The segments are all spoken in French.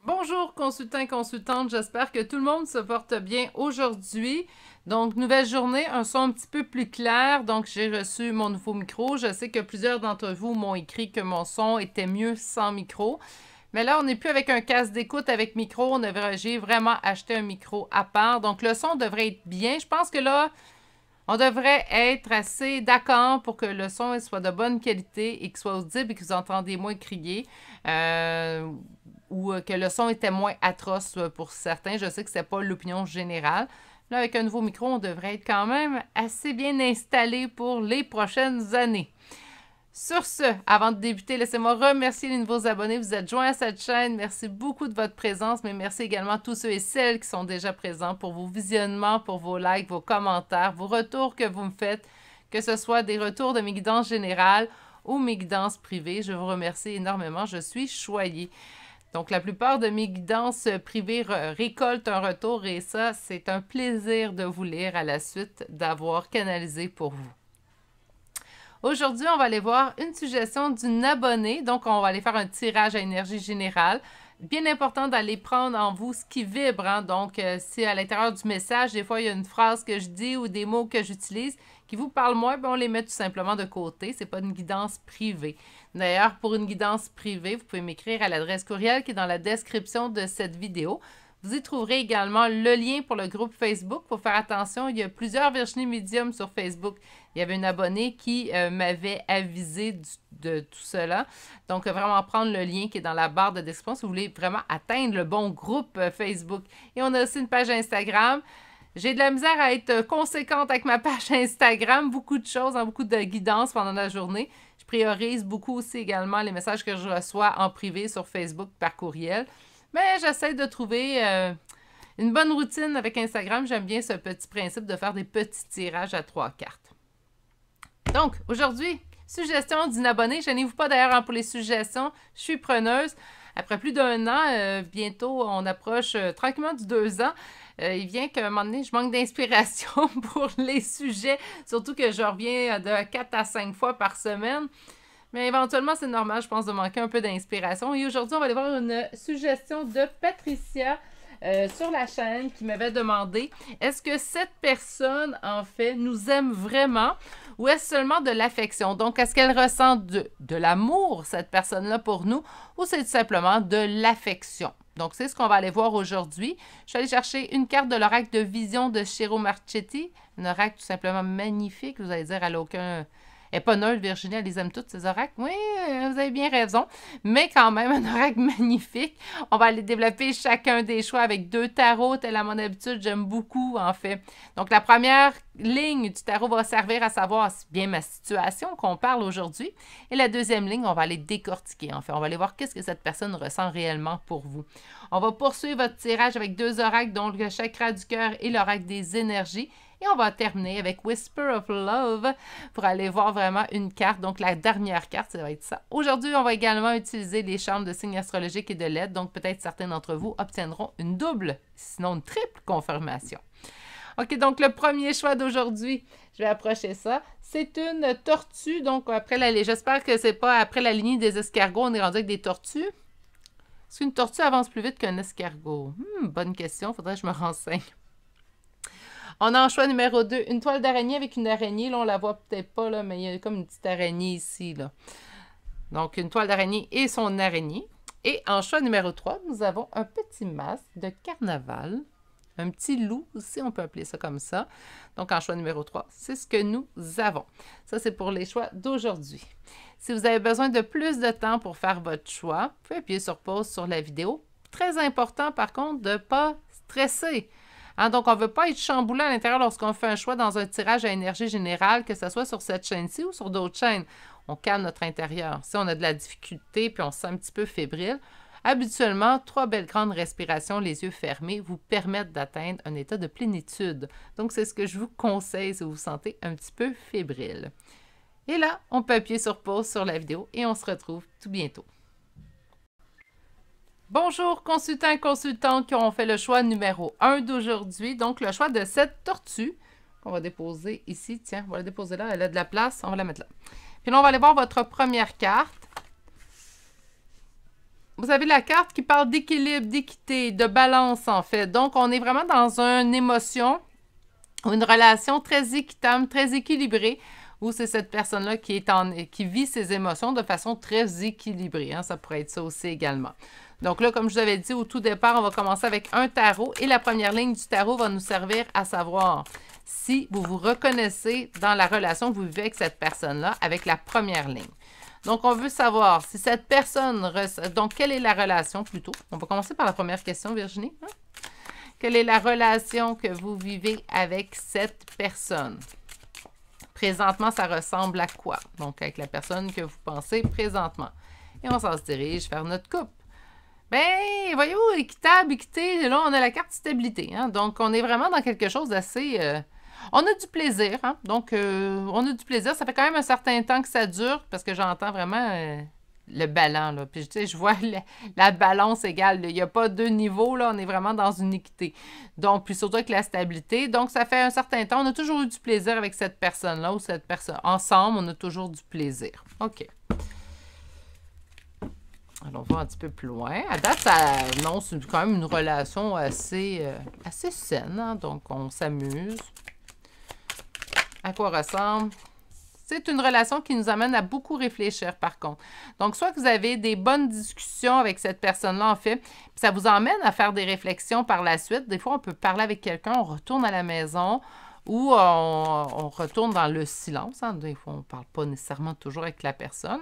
Bonjour consultants et consultantes, j'espère que tout le monde se porte bien aujourd'hui. Donc, nouvelle journée, un son un petit peu plus clair. Donc, j'ai reçu mon nouveau micro. Je sais que plusieurs d'entre vous m'ont écrit que mon son était mieux sans micro. Mais là, on n'est plus avec un casque d'écoute avec micro. J'ai vraiment acheté un micro à part. Donc, le son devrait être bien. Je pense que là, on devrait être assez d'accord pour que le son soit de bonne qualité et qu'il soit audible et que vous entendez moins crier. Ou que le son était moins atroce pour certains. Je sais que ce n'est pas l'opinion générale. Là, avec un nouveau micro, on devrait être quand même assez bien installé pour les prochaines années. Sur ce, avant de débuter, laissez-moi remercier les nouveaux abonnés. Vous êtes joints à cette chaîne. Merci beaucoup de votre présence, mais merci également à tous ceux et celles qui sont déjà présents pour vos visionnements, pour vos likes, vos commentaires, vos retours que vous me faites, que ce soit des retours de mes guidances générales ou mes guidances privées. Je vous remercie énormément. Je suis choyée. Donc, la plupart de mes guidances privées récoltent un retour et ça, c'est un plaisir de vous lire à la suite d'avoir canalisé pour vous. Aujourd'hui, on va aller voir une suggestion d'une abonnée. Donc, on va aller faire un tirage à énergie générale. Bien important d'aller prendre en vous ce qui vibre. Hein? Donc, si à l'intérieur du message, des fois, il y a une phrase que je dis ou des mots que j'utilise qui vous parlent moins, bien, on les met tout simplement de côté. Ce n'est pas une guidance privée. D'ailleurs, pour une guidance privée, vous pouvez m'écrire à l'adresse courriel qui est dans la description de cette vidéo. Vous y trouverez également le lien pour le groupe Facebook. Pour faire attention, il y a plusieurs Virginie Médium sur Facebook. Il y avait une abonnée qui m'avait avisé de tout cela. Donc, vraiment prendre le lien qui est dans la barre de description si vous voulez vraiment atteindre le bon groupe Facebook. Et on a aussi une page Instagram. J'ai de la misère à être conséquente avec ma page Instagram. Beaucoup de choses, beaucoup de guidance pendant la journée. Je priorise beaucoup aussi également les messages que je reçois en privé sur Facebook par courriel. Mais j'essaie de trouver une bonne routine avec Instagram. J'aime bien ce petit principe de faire des petits tirages à 3 cartes. Donc, aujourd'hui, suggestion d'une abonnée. Gênez-vous pas d'ailleurs pour les suggestions. Je suis preneuse. Après plus d'un an, bientôt, on approche tranquillement du 2 ans. Il vient qu'à un moment donné, je manque d'inspiration pour les sujets. Surtout que je reviens de 4 à 5 fois par semaine. Mais éventuellement, c'est normal, je pense, de manquer un peu d'inspiration. Et aujourd'hui, on va aller voir une suggestion de Patricia sur la chaîne qui m'avait demandé est-ce que cette personne, en fait, nous aime vraiment ou est-ce seulement de l'affection? Donc, est-ce qu'elle ressent de l'amour, cette personne-là, pour nous, ou c'est tout simplement de l'affection? Donc, c'est ce qu'on va aller voir aujourd'hui. Je suis allée chercher une carte de l'oracle de vision de Shiro Marchetti, un oracle tout simplement magnifique. Vous allez dire, elle n'a aucun... Elle n'est pas neutre, Virginie, elle les aime toutes, ces oracles. Oui, vous avez bien raison. Mais quand même, un oracle magnifique. On va aller développer chacun des choix avec 2 tarots, tel à mon habitude, j'aime beaucoup, en fait. Donc, la première ligne du tarot va servir à savoir bien ma situation qu'on parle aujourd'hui. Et la deuxième ligne, on va aller décortiquer, en fait. On va aller voir qu'est-ce que cette personne ressent réellement pour vous. On va poursuivre votre tirage avec 2 oracles, donc le chakra du cœur et l'oracle des énergies. Et on va terminer avec Whisper of Love pour aller voir vraiment une carte. Donc, la dernière carte, ça va être ça. Aujourd'hui, on va également utiliser les charmes de signes astrologiques et de lettres. Donc, peut-être certains d'entre vous obtiendront une double, sinon une triple confirmation. OK, donc le premier choix d'aujourd'hui, je vais approcher ça. C'est une tortue. Donc, j'espère que c'est pas après la lignée des escargots, on est rendu avec des tortues. Est-ce qu'une tortue avance plus vite qu'un escargot? Bonne question, faudrait que je me renseigne. On a en choix numéro 2, une toile d'araignée avec une araignée. Là, on la voit peut-être pas, là, mais il y a comme une petite araignée ici. Là. Donc, une toile d'araignée et son araignée. Et en choix numéro 3, nous avons un petit masque de carnaval. Un petit loup aussi, on peut appeler ça comme ça. Donc, en choix numéro 3, c'est ce que nous avons. Ça, c'est pour les choix d'aujourd'hui. Si vous avez besoin de plus de temps pour faire votre choix, vous pouvez appuyer sur pause sur la vidéo. Très important, par contre, de ne pas stresser. Hein, donc, on ne veut pas être chamboulé à l'intérieur lorsqu'on fait un choix dans un tirage à énergie générale, que ce soit sur cette chaîne-ci ou sur d'autres chaînes. On calme notre intérieur. Si on a de la difficulté puis on se sent un petit peu fébrile, habituellement, 3 belles grandes respirations, les yeux fermés, vous permettent d'atteindre un état de plénitude. Donc, c'est ce que je vous conseille si vous vous sentez un petit peu fébrile. Et là, on peut appuyer sur pause sur la vidéo et on se retrouve tout bientôt. Bonjour consultants et consultantes qui ont fait le choix numéro 1 d'aujourd'hui. Donc, le choix de cette tortue qu'on va déposer ici. Tiens, on va la déposer là. Elle a de la place. On va la mettre là. Puis là, on va aller voir votre première carte. vous avez la carte qui parle d'équilibre, d'équité, de balance, en fait. Donc, on est vraiment dans une émotion ou une relation très équitable, très équilibrée, où c'est cette personne-là qui vit ses émotions de façon très équilibrée. Hein? Ça pourrait être ça aussi également. Donc là, comme je vous avais dit au tout départ, on va commencer avec un tarot et la première ligne du tarot va nous servir à savoir si vous vous reconnaissez dans la relation que vous vivez avec cette personne-là, avec la première ligne. Donc, on veut savoir si cette personne... Donc, quelle est la relation plutôt? On va commencer par la première question, Virginie. Hein? Quelle est la relation que vous vivez avec cette personne? Présentement, ça ressemble à quoi? Donc, avec la personne que vous pensez présentement. Et on s'en se dirige vers notre couple. Ben, voyez-vous, équitable, équité, là, on a la carte stabilité. Hein? Donc, on est vraiment dans quelque chose d'assez... On a du plaisir, hein? Donc, on a du plaisir. Ça fait quand même un certain temps que ça dure, parce que j'entends vraiment le ballon, là. Puis, tu sais, je vois la balance égale. Il n'y a pas deux niveaux, là. On est vraiment dans une équité. Donc, puis surtout avec la stabilité. Donc, ça fait un certain temps. On a toujours eu du plaisir avec cette personne-là ou cette personne. Ensemble, on a toujours du plaisir. OK. Allons voir un petit peu plus loin. À date, ça annonce quand même une relation assez saine, hein? Donc, on s'amuse. À quoi ressemble? C'est une relation qui nous amène à beaucoup réfléchir, par contre. Donc, soit que vous avez des bonnes discussions avec cette personne-là, en fait, puis ça vous emmène à faire des réflexions par la suite. Des fois, on peut parler avec quelqu'un, on retourne à la maison ou on retourne dans le silence. Hein. Des fois, on ne parle pas nécessairement toujours avec la personne.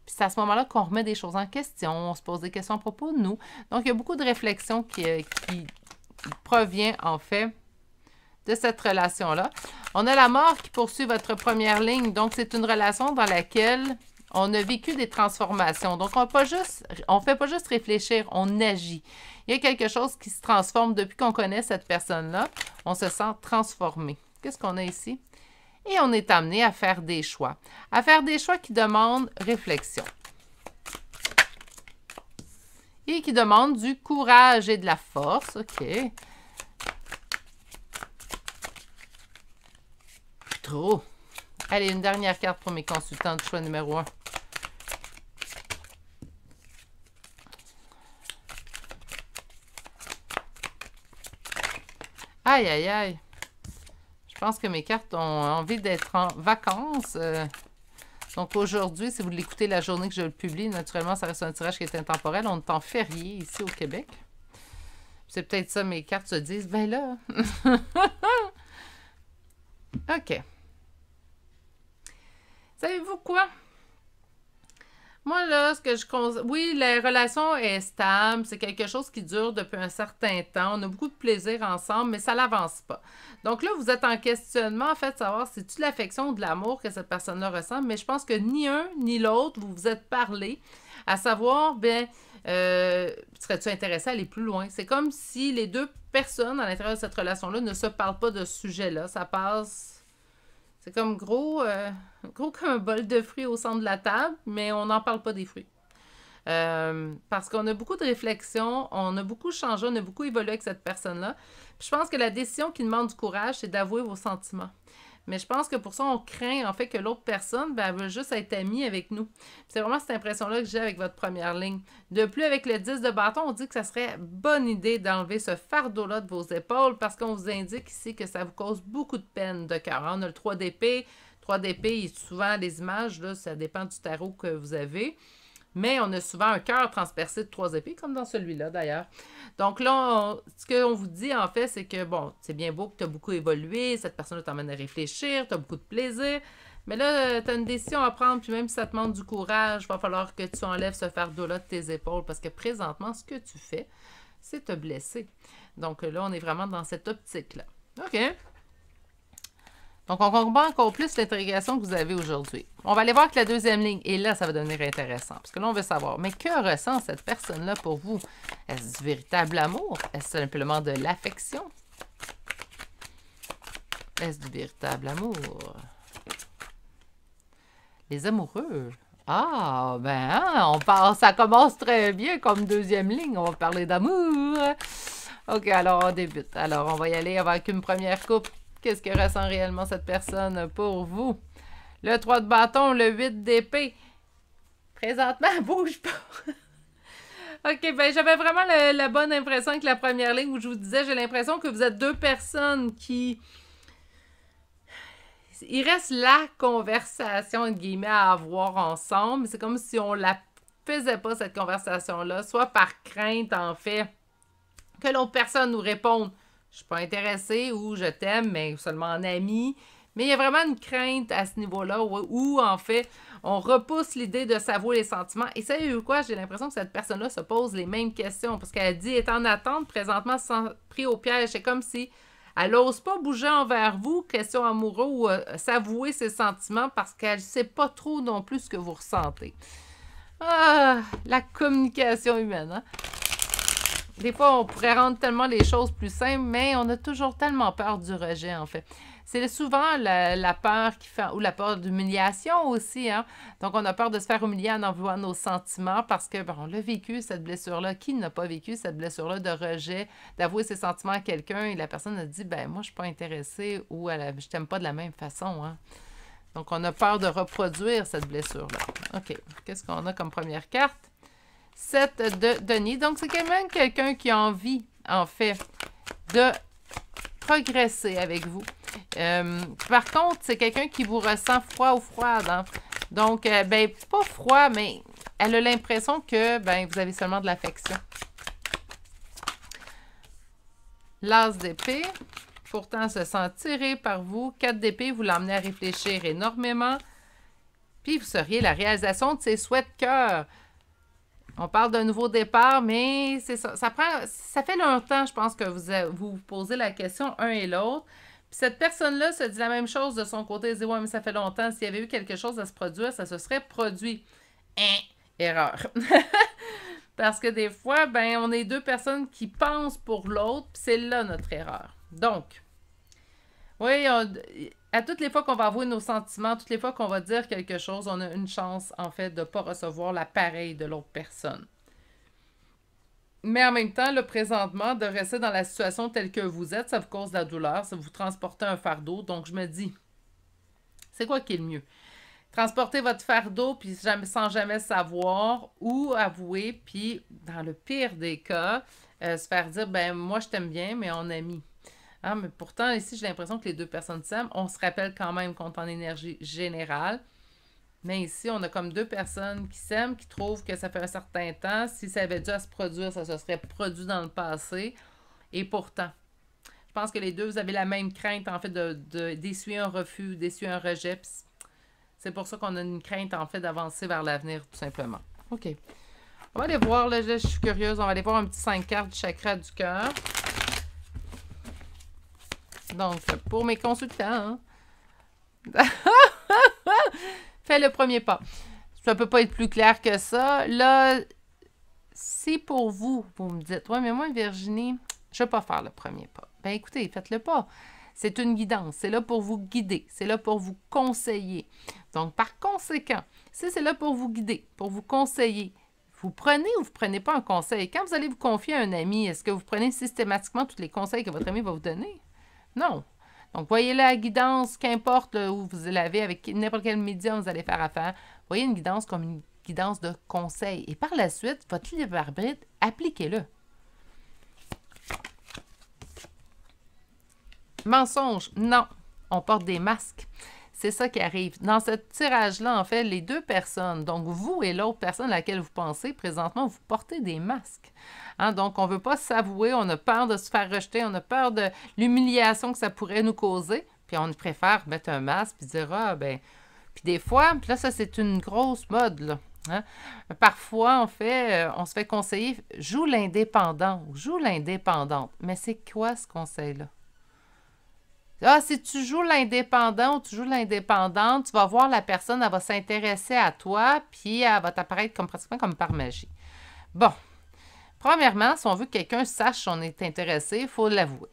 Puis c'est à ce moment-là qu'on remet des choses en question, on se pose des questions à propos de nous. Donc, il y a beaucoup de réflexions qui provient, en fait, de cette relation-là. On a la mort qui poursuit votre première ligne. Donc, c'est une relation dans laquelle on a vécu des transformations. Donc, on ne fait pas juste réfléchir, on agit. Il y a quelque chose qui se transforme depuis qu'on connaît cette personne-là. On se sent transformé. Qu'est-ce qu'on a ici? Et on est amené à faire des choix. À faire des choix qui demandent réflexion. Et qui demandent du courage et de la force. OK. Trop. Allez, une dernière carte pour mes consultants de choix numéro 1. Aïe, aïe, aïe. Je pense que mes cartes ont envie d'être en vacances. Donc aujourd'hui, si vous l'écoutez la journée que je le publie, naturellement, ça reste un tirage qui est intemporel. On est en férié ici au Québec. C'est peut-être ça, mes cartes se disent, ben là. OK. Savez-vous quoi? Moi, là, ce que je constate... Oui, la relation est stable. C'est quelque chose qui dure depuis un certain temps. On a beaucoup de plaisir ensemble, mais ça n'avance pas. Donc là, vous êtes en questionnement, en fait, de savoir si c'est-tu l'affection ou de l'amour que cette personne-là ressent. Mais je pense que ni un ni l'autre, vous vous êtes parlé, à savoir, bien, serais-tu intéressé à aller plus loin? C'est comme si les deux personnes à l'intérieur de cette relation-là ne se parlent pas de ce sujet-là. Ça passe... C'est comme gros comme un bol de fruits au centre de la table, mais on n'en parle pas des fruits. Parce qu'on a beaucoup de réflexions, on a beaucoup changé, on a beaucoup évolué avec cette personne-là. Puis je pense que la décision qui demande du courage, c'est d'avouer vos sentiments. Mais je pense que pour ça, on craint en fait que l'autre personne, ben, elle veut juste être amie avec nous. C'est vraiment cette impression-là que j'ai avec votre première ligne. De plus, avec le 10 de bâton, on dit que ça serait bonne idée d'enlever ce fardeau-là de vos épaules parce qu'on vous indique ici que ça vous cause beaucoup de peine de cœur. On a le 3 d'épée. 3 d'épée, souvent les images, là, ça dépend du tarot que vous avez. Mais on a souvent un cœur transpercé de 3 épées, comme dans celui-là d'ailleurs. Donc là, ce qu'on vous dit en fait, c'est que bon, c'est bien beau que tu as beaucoup évolué, cette personne t'emmène à réfléchir, tu as beaucoup de plaisir, mais là, tu as une décision à prendre, puis même si ça te demande du courage, il va falloir que tu enlèves ce fardeau-là de tes épaules, parce que présentement, ce que tu fais, c'est te blesser. Donc là, on est vraiment dans cette optique-là. OK. Donc, on comprend encore plus l'interrogation que vous avez aujourd'hui. On va aller voir que la deuxième ligne, et là, ça va devenir intéressant. Parce que là, on veut savoir, mais que ressent cette personne-là pour vous? Est-ce du véritable amour? Est-ce simplement de l'affection? Est-ce du véritable amour? Les amoureux. Ah, ben, hein, ça commence très bien comme deuxième ligne. On va parler d'amour. OK, alors on débute. Alors, on va y aller avec une première coupe. Qu'est-ce que ressent réellement cette personne pour vous? Le 3 de bâton, le 8 d'épée. Présentement, elle bouge pas. OK, ben j'avais vraiment la bonne impression avec la première ligne où je vous disais, j'ai l'impression que vous êtes deux personnes qui... Il reste la conversation, entre guillemets, à avoir ensemble. C'est comme si on la faisait pas, cette conversation-là, soit par crainte, en fait, que l'autre personne nous réponde « Je suis pas intéressée » ou « Je t'aime, mais seulement en ami ». Mais il y a vraiment une crainte à ce niveau-là où, en fait, on repousse l'idée de s'avouer les sentiments. Et savez-vous quoi? J'ai l'impression que cette personne-là se pose les mêmes questions parce qu'elle dit « est en attente présentement sans pris au piège ». C'est comme si elle n'ose pas bouger envers vous, question amoureuse, ou s'avouer ses sentiments parce qu'elle ne sait pas trop non plus ce que vous ressentez. Ah, la communication humaine, hein? Des fois, on pourrait rendre tellement les choses plus simples, mais on a toujours tellement peur du rejet, en fait. C'est souvent la peur qui fait, ou la peur d'humiliation aussi, hein. Donc, on a peur de se faire humilier en envoyant nos sentiments parce que, bon, on l'a vécu, cette blessure-là. Qui n'a pas vécu cette blessure-là de rejet, d'avouer ses sentiments à quelqu'un et la personne a dit, ben moi, je suis pas intéressée ou je t'aime pas de la même façon, hein. Donc, on a peur de reproduire cette blessure-là. OK. Qu'est-ce qu'on a comme première carte? 7 de denier. Donc, c'est quand même quelqu'un qui a envie, en fait, de progresser avec vous. Par contre, c'est quelqu'un qui vous ressent froid ou froide. Hein? Donc, ben, pas froid, mais elle a l'impression que ben, vous avez seulement de l'affection. L'as d'épée. Pourtant, se sent tiré par vous. 4 d'épée, vous l'emmenez à réfléchir énormément. Puis, vous seriez la réalisation de ses souhaits de cœur. On parle d'un nouveau départ, mais c'est ça. Ça fait longtemps, je pense, que vous posez la question un et l'autre. Puis cette personne-là se dit la même chose de son côté. Elle dit « Ouais, mais ça fait longtemps. S'il y avait eu quelque chose à se produire, ça se serait produit. » Erreur. Parce que des fois, ben, on est deux personnes qui pensent pour l'autre, puis c'est là notre erreur. Donc, oui, à toutes les fois qu'on va avouer nos sentiments, toutes les fois qu'on va dire quelque chose, on a une chance, en fait, de ne pas recevoir l'appareil de l'autre personne. Mais en même temps, là, présentement, de rester dans la situation telle que vous êtes, ça vous cause de la douleur, ça vous transporte un fardeau. Donc, je me dis, c'est quoi qui est le mieux? Transporter votre fardeau puis sans jamais savoir ou avouer, puis dans le pire des cas, se faire dire, ben moi, je t'aime bien, mais on est amis. Ah, mais pourtant, ici, j'ai l'impression que les deux personnes s'aiment. On se rappelle quand même qu'on est en énergie générale. Mais ici, on a comme deux personnes qui s'aiment, qui trouvent que ça fait un certain temps. Si ça avait dû à se produire, ça se serait produit dans le passé. Et pourtant, je pense que les deux, vous avez la même crainte, en fait, d'essuyer un refus, d'essuyer un rejet. C'est pour ça qu'on a une crainte, en fait, d'avancer vers l'avenir, tout simplement. OK. On va aller voir, là, je suis curieuse. On va aller voir un petit 5 cartes du chakra du cœur. Donc, pour mes consultants, hein? Fais le premier pas. Ça ne peut pas être plus clair que ça. Là, si pour vous, vous me dites, ouais, mais moi, Virginie, je ne vais pas faire le premier pas. Ben écoutez, faites-le pas. C'est une guidance. C'est là pour vous guider. C'est là pour vous conseiller. Donc, par conséquent, si c'est là pour vous guider, pour vous conseiller, vous prenez ou vous ne prenez pas un conseil. Quand vous allez vous confier à un ami, est-ce que vous prenez systématiquement tous les conseils que votre ami va vous donner? Non. Donc, voyez la guidance, qu'importe où vous l'avez, avec n'importe quel médium vous allez faire affaire, voyez une guidance comme une guidance de conseil. Et par la suite, votre libre arbitre, appliquez-le. Mensonge, non. On porte des masques. C'est ça qui arrive. Dans ce tirage-là, en fait, les deux personnes, donc vous et l'autre personne à laquelle vous pensez, présentement, vous portez des masques. Hein? Donc, on ne veut pas s'avouer, on a peur de se faire rejeter, on a peur de l'humiliation que ça pourrait nous causer, puis on préfère mettre un masque puis dire « Ah, ben... » Puis des fois, puis là, ça, c'est une grosse mode, là. Hein? Parfois, en fait, on se fait conseiller « Joue l'indépendant » ou « Joue l'indépendante ». Mais c'est quoi ce conseil-là? Ah, si tu joues l'indépendant ou tu joues l'indépendante, tu vas voir la personne, elle va s'intéresser à toi, puis elle va t'apparaître comme, pratiquement comme par magie. Bon, premièrement, si on veut que quelqu'un sache qu'on est intéressé, il faut l'avouer.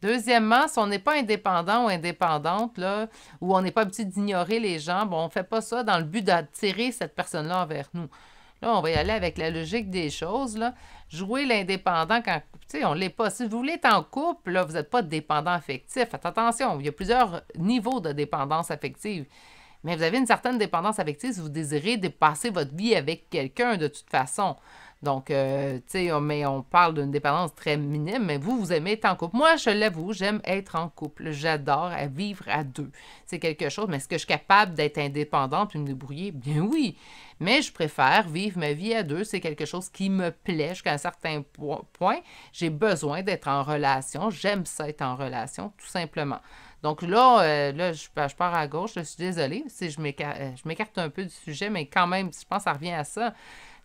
Deuxièmement, si on n'est pas indépendant ou indépendante, là, ou on n'est pas habitué d'ignorer les gens, bon, on ne fait pas ça dans le but d'attirer cette personne-là envers nous. Là, on va y aller avec la logique des choses, là. Jouer l'indépendant quand, tu sais, on ne l'est pas. Si vous voulez être en couple, là, vous n'êtes pas dépendant affectif. Faites attention, il y a plusieurs niveaux de dépendance affective. Mais vous avez une certaine dépendance affective si vous désirez dépasser votre vie avec quelqu'un de toute façon. Donc, tu sais, mais on parle d'une dépendance très minime, mais vous aimez être en couple. Moi, je l'avoue, j'aime être en couple. J'adore vivre à deux. C'est quelque chose, mais est-ce que je suis capable d'être indépendante et me débrouiller? Bien oui, mais je préfère vivre ma vie à deux. C'est quelque chose qui me plaît jusqu'à un certain point. J'ai besoin d'être en relation. J'aime ça être en relation, tout simplement. Donc là, je pars à gauche. Je suis désolée si je m'écarte un peu du sujet, mais quand même, je pense que ça revient à ça.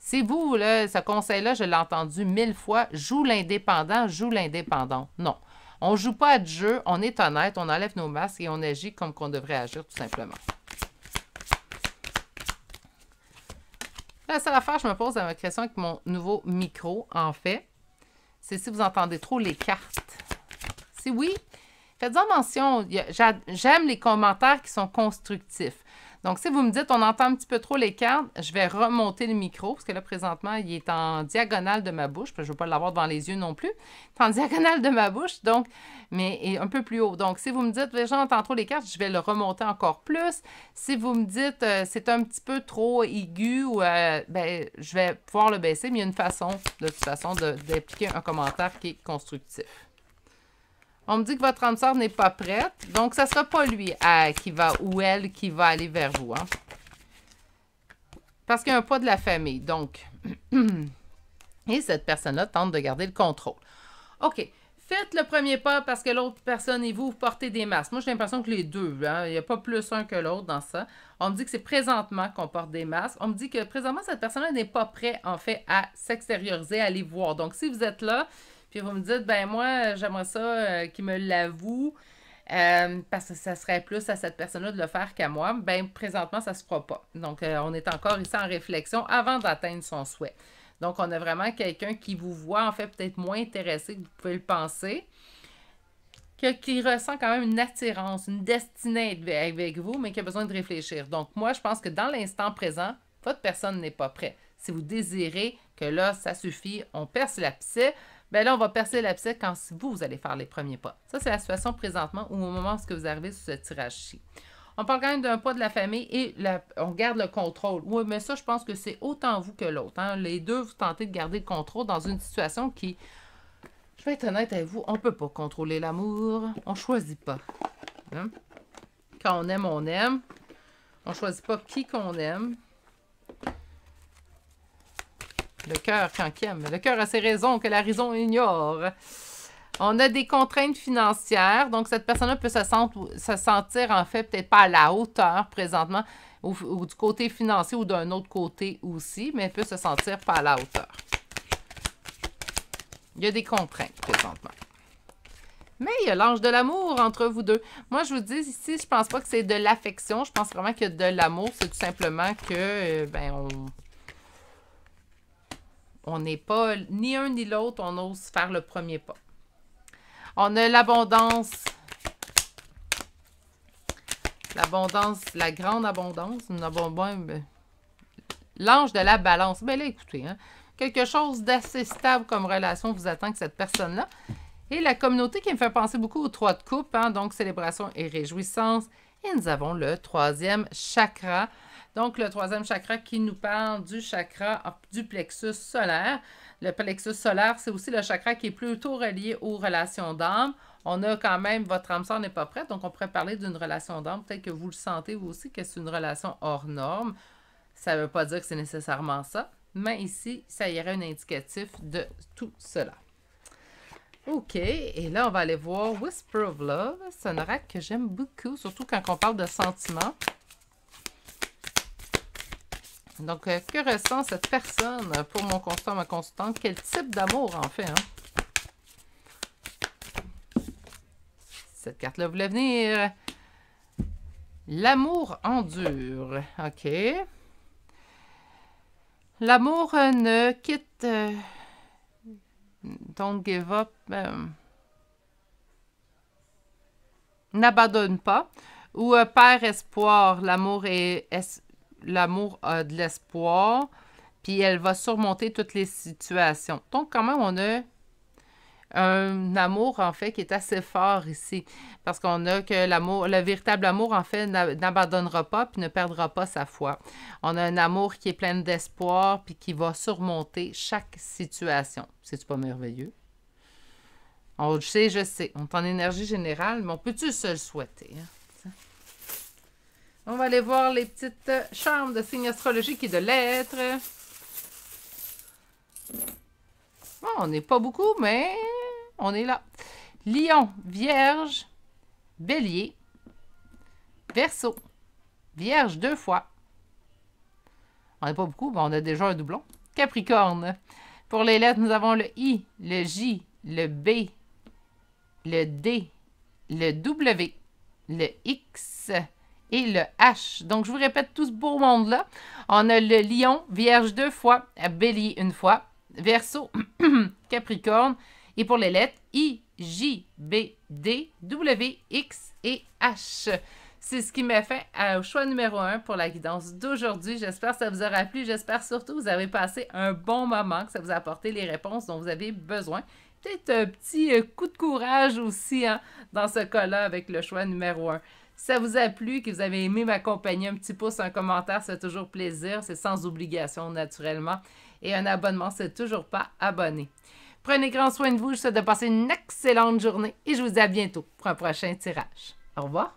Si vous, là, ce conseil-là, je l'ai entendu 1000 fois, joue l'indépendant, joue l'indépendante. Non. On ne joue pas à de jeu, on est honnête, on enlève nos masques et on agit comme qu'on devrait agir, tout simplement. La seule affaire, je me pose la question avec mon nouveau micro, en fait, c'est si vous entendez trop les cartes. Si oui, faites-en mention. J'aime les commentaires qui sont constructifs. Donc, si vous me dites on entend un petit peu trop les cartes, je vais remonter le micro, parce que là, présentement, il est en diagonale de ma bouche, parce que je ne veux pas l'avoir devant les yeux non plus. Il est en diagonale de ma bouche, donc, mais un peu plus haut. Donc, si vous me dites j'entends trop les cartes, je vais le remonter encore plus. Si vous me dites c'est un petit peu trop aigu, ben, je vais pouvoir le baisser, mais il y a une façon, de toute façon, d'appliquer un commentaire qui est constructif. On me dit que votre âme sœur n'est pas prête. Donc, ce ne sera pas lui qui va ou elle qui va aller vers vous. Hein? Parce qu'il y a un poids de la famille. Donc, et cette personne-là tente de garder le contrôle. OK. Faites le premier pas parce que l'autre personne et vous portez des masques. Moi, j'ai l'impression que les deux, hein, il n'y a pas plus un que l'autre dans ça. On me dit que c'est présentement qu'on porte des masques. On me dit que présentement, cette personne-là n'est pas prête, en fait, à s'extérioriser, à aller voir. Donc, si vous êtes là, puis vous me dites, ben moi, j'aimerais ça qu'il me l'avoue, parce que ça serait plus à cette personne-là de le faire qu'à moi, ben présentement, ça se fera pas. Donc, on est encore ici en réflexion avant d'atteindre son souhait. Donc, on a vraiment quelqu'un qui vous voit, en fait, peut-être moins intéressé que vous pouvez le penser, qui ressent quand même une attirance, une destinée avec vous, mais qui a besoin de réfléchir. Donc, moi, je pense que dans l'instant présent, votre personne n'est pas prête. Si vous désirez que là, ça suffit, on perce l'abcès, bien là, on va percer l'abcès quand vous allez faire les premiers pas. Ça, c'est la situation présentement ou au moment où vous arrivez sur ce tirage-ci. On parle quand même d'un poids de la famille et on garde le contrôle. Oui, mais ça, je pense que c'est autant vous que l'autre. Hein? Les deux, vous tentez de garder le contrôle dans une situation qui, je vais être honnête avec vous, on ne peut pas contrôler l'amour. On ne choisit pas. Hein? Quand on aime, on aime. On ne choisit pas qui qu'on aime. Le cœur, quand il aime. Le cœur a ses raisons que la raison ignore. On a des contraintes financières. Donc, cette personne-là peut se sentir, en fait, peut-être pas à la hauteur présentement, ou du côté financier ou d'un autre côté aussi, mais elle peut se sentir pas à la hauteur. Il y a des contraintes présentement. Mais il y a l'ange de l'amour entre vous deux. Moi, je vous dis ici, je pense pas que c'est de l'affection. Je pense vraiment que de l'amour, c'est tout simplement que, on n'est pas, ni un ni l'autre, on ose faire le premier pas. On a l'abondance. L'abondance, la grande abondance. L'ange de la balance. Ben là, écoutez, hein, quelque chose d'assez stable comme relation vous attend que cette personne-là. Et la communauté qui me fait penser beaucoup aux 3 de coupe, hein, donc célébration et réjouissance. Et nous avons le 3e chakra. Donc, le 3e chakra qui nous parle du chakra du plexus solaire. Le plexus solaire, c'est aussi le chakra qui est plutôt relié aux relations d'âme. On a quand même, votre âme sœur n'est pas prête, donc on pourrait parler d'une relation d'âme. Peut-être que vous le sentez vous aussi, que c'est une relation hors norme. Ça ne veut pas dire que c'est nécessairement ça, mais ici, ça y aurait un indicatif de tout cela. OK, et là, on va aller voir Whisper of Love. C'est un oracle que j'aime beaucoup, surtout quand on parle de sentiments. Donc, que ressent cette personne pour mon consultant, ma consultante? Quel type d'amour, en fait? Hein? Cette carte-là voulait venir. L'amour endure. OK. L'amour ne quitte... don't give up. N'abandonne pas. Ou perd espoir. L'amour a de l'espoir, puis elle va surmonter toutes les situations. Donc, quand même, on a un amour, en fait, qui est assez fort ici. Parce qu'on a que l'amour, le véritable amour, en fait, n'abandonnera pas puis ne perdra pas sa foi. On a un amour qui est plein d'espoir puis qui va surmonter chaque situation. C'est-tu pas merveilleux? On le sait, je sais. On est en énergie générale, mais on peut-tu se le souhaiter? Hein? On va aller voir les petites charmes de signes astrologiques et de lettres. Bon, on n'est pas beaucoup, mais on est là. Lion, Vierge, Bélier, Verseau, Vierge 2 fois. On n'est pas beaucoup, mais on a déjà un doublon. Capricorne. Pour les lettres, nous avons le I, le J, le B, le D, le W, le X et le H. Donc, je vous répète tout ce beau monde-là. On a le Lion, Vierge 2 fois, Bélier 1 fois, Verseau, Capricorne. Et pour les lettres, I, J, B, D, W, X et H. C'est ce qui m'a fait au choix numéro 1 pour la guidance d'aujourd'hui. J'espère que ça vous aura plu. J'espère surtout que vous avez passé un bon moment, que ça vous a apporté les réponses dont vous avez besoin. Peut-être un petit coup de courage aussi hein, dans ce cas-là avec le choix numéro 1. Si ça vous a plu, que vous avez aimé m'accompagner, un petit pouce, un commentaire, c'est toujours plaisir. C'est sans obligation naturellement. Et un abonnement, c'est toujours pas abonné. Prenez grand soin de vous. Je vous souhaite de passer une excellente journée et je vous dis à bientôt pour un prochain tirage. Au revoir.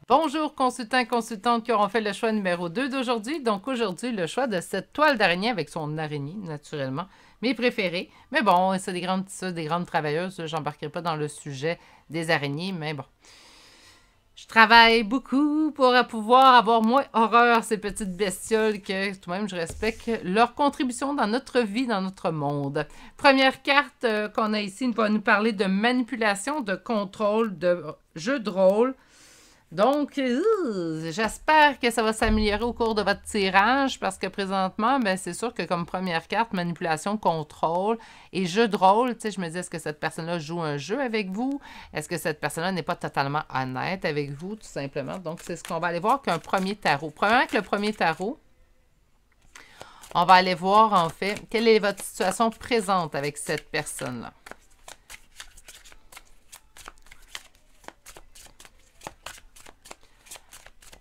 Bonjour consultants et consultantes qui auront fait le choix numéro 2 d'aujourd'hui. Donc aujourd'hui, le choix de cette toile d'araignée avec son araignée, naturellement, mes préférés. Mais bon, c'est des grandes travailleuses. Je n'embarquerai pas dans le sujet des araignées, mais bon. Je travaille beaucoup pour pouvoir avoir moins horreur ces petites bestioles que tout de même je respecte leur contribution dans notre vie, dans notre monde. Première carte qu'on a ici va nous parler de manipulation, de contrôle, de jeu de rôle. Donc, j'espère que ça va s'améliorer au cours de votre tirage parce que présentement, ben, c'est sûr que comme première carte, manipulation, contrôle et jeu de rôle, tu sais, je me dis, est-ce que cette personne-là joue un jeu avec vous? Est-ce que cette personne-là n'est pas totalement honnête avec vous, tout simplement? Donc, c'est ce qu'on va aller voir qu'un premier tarot. Premièrement, avec le premier tarot, on va aller voir, en fait, quelle est votre situation présente avec cette personne-là.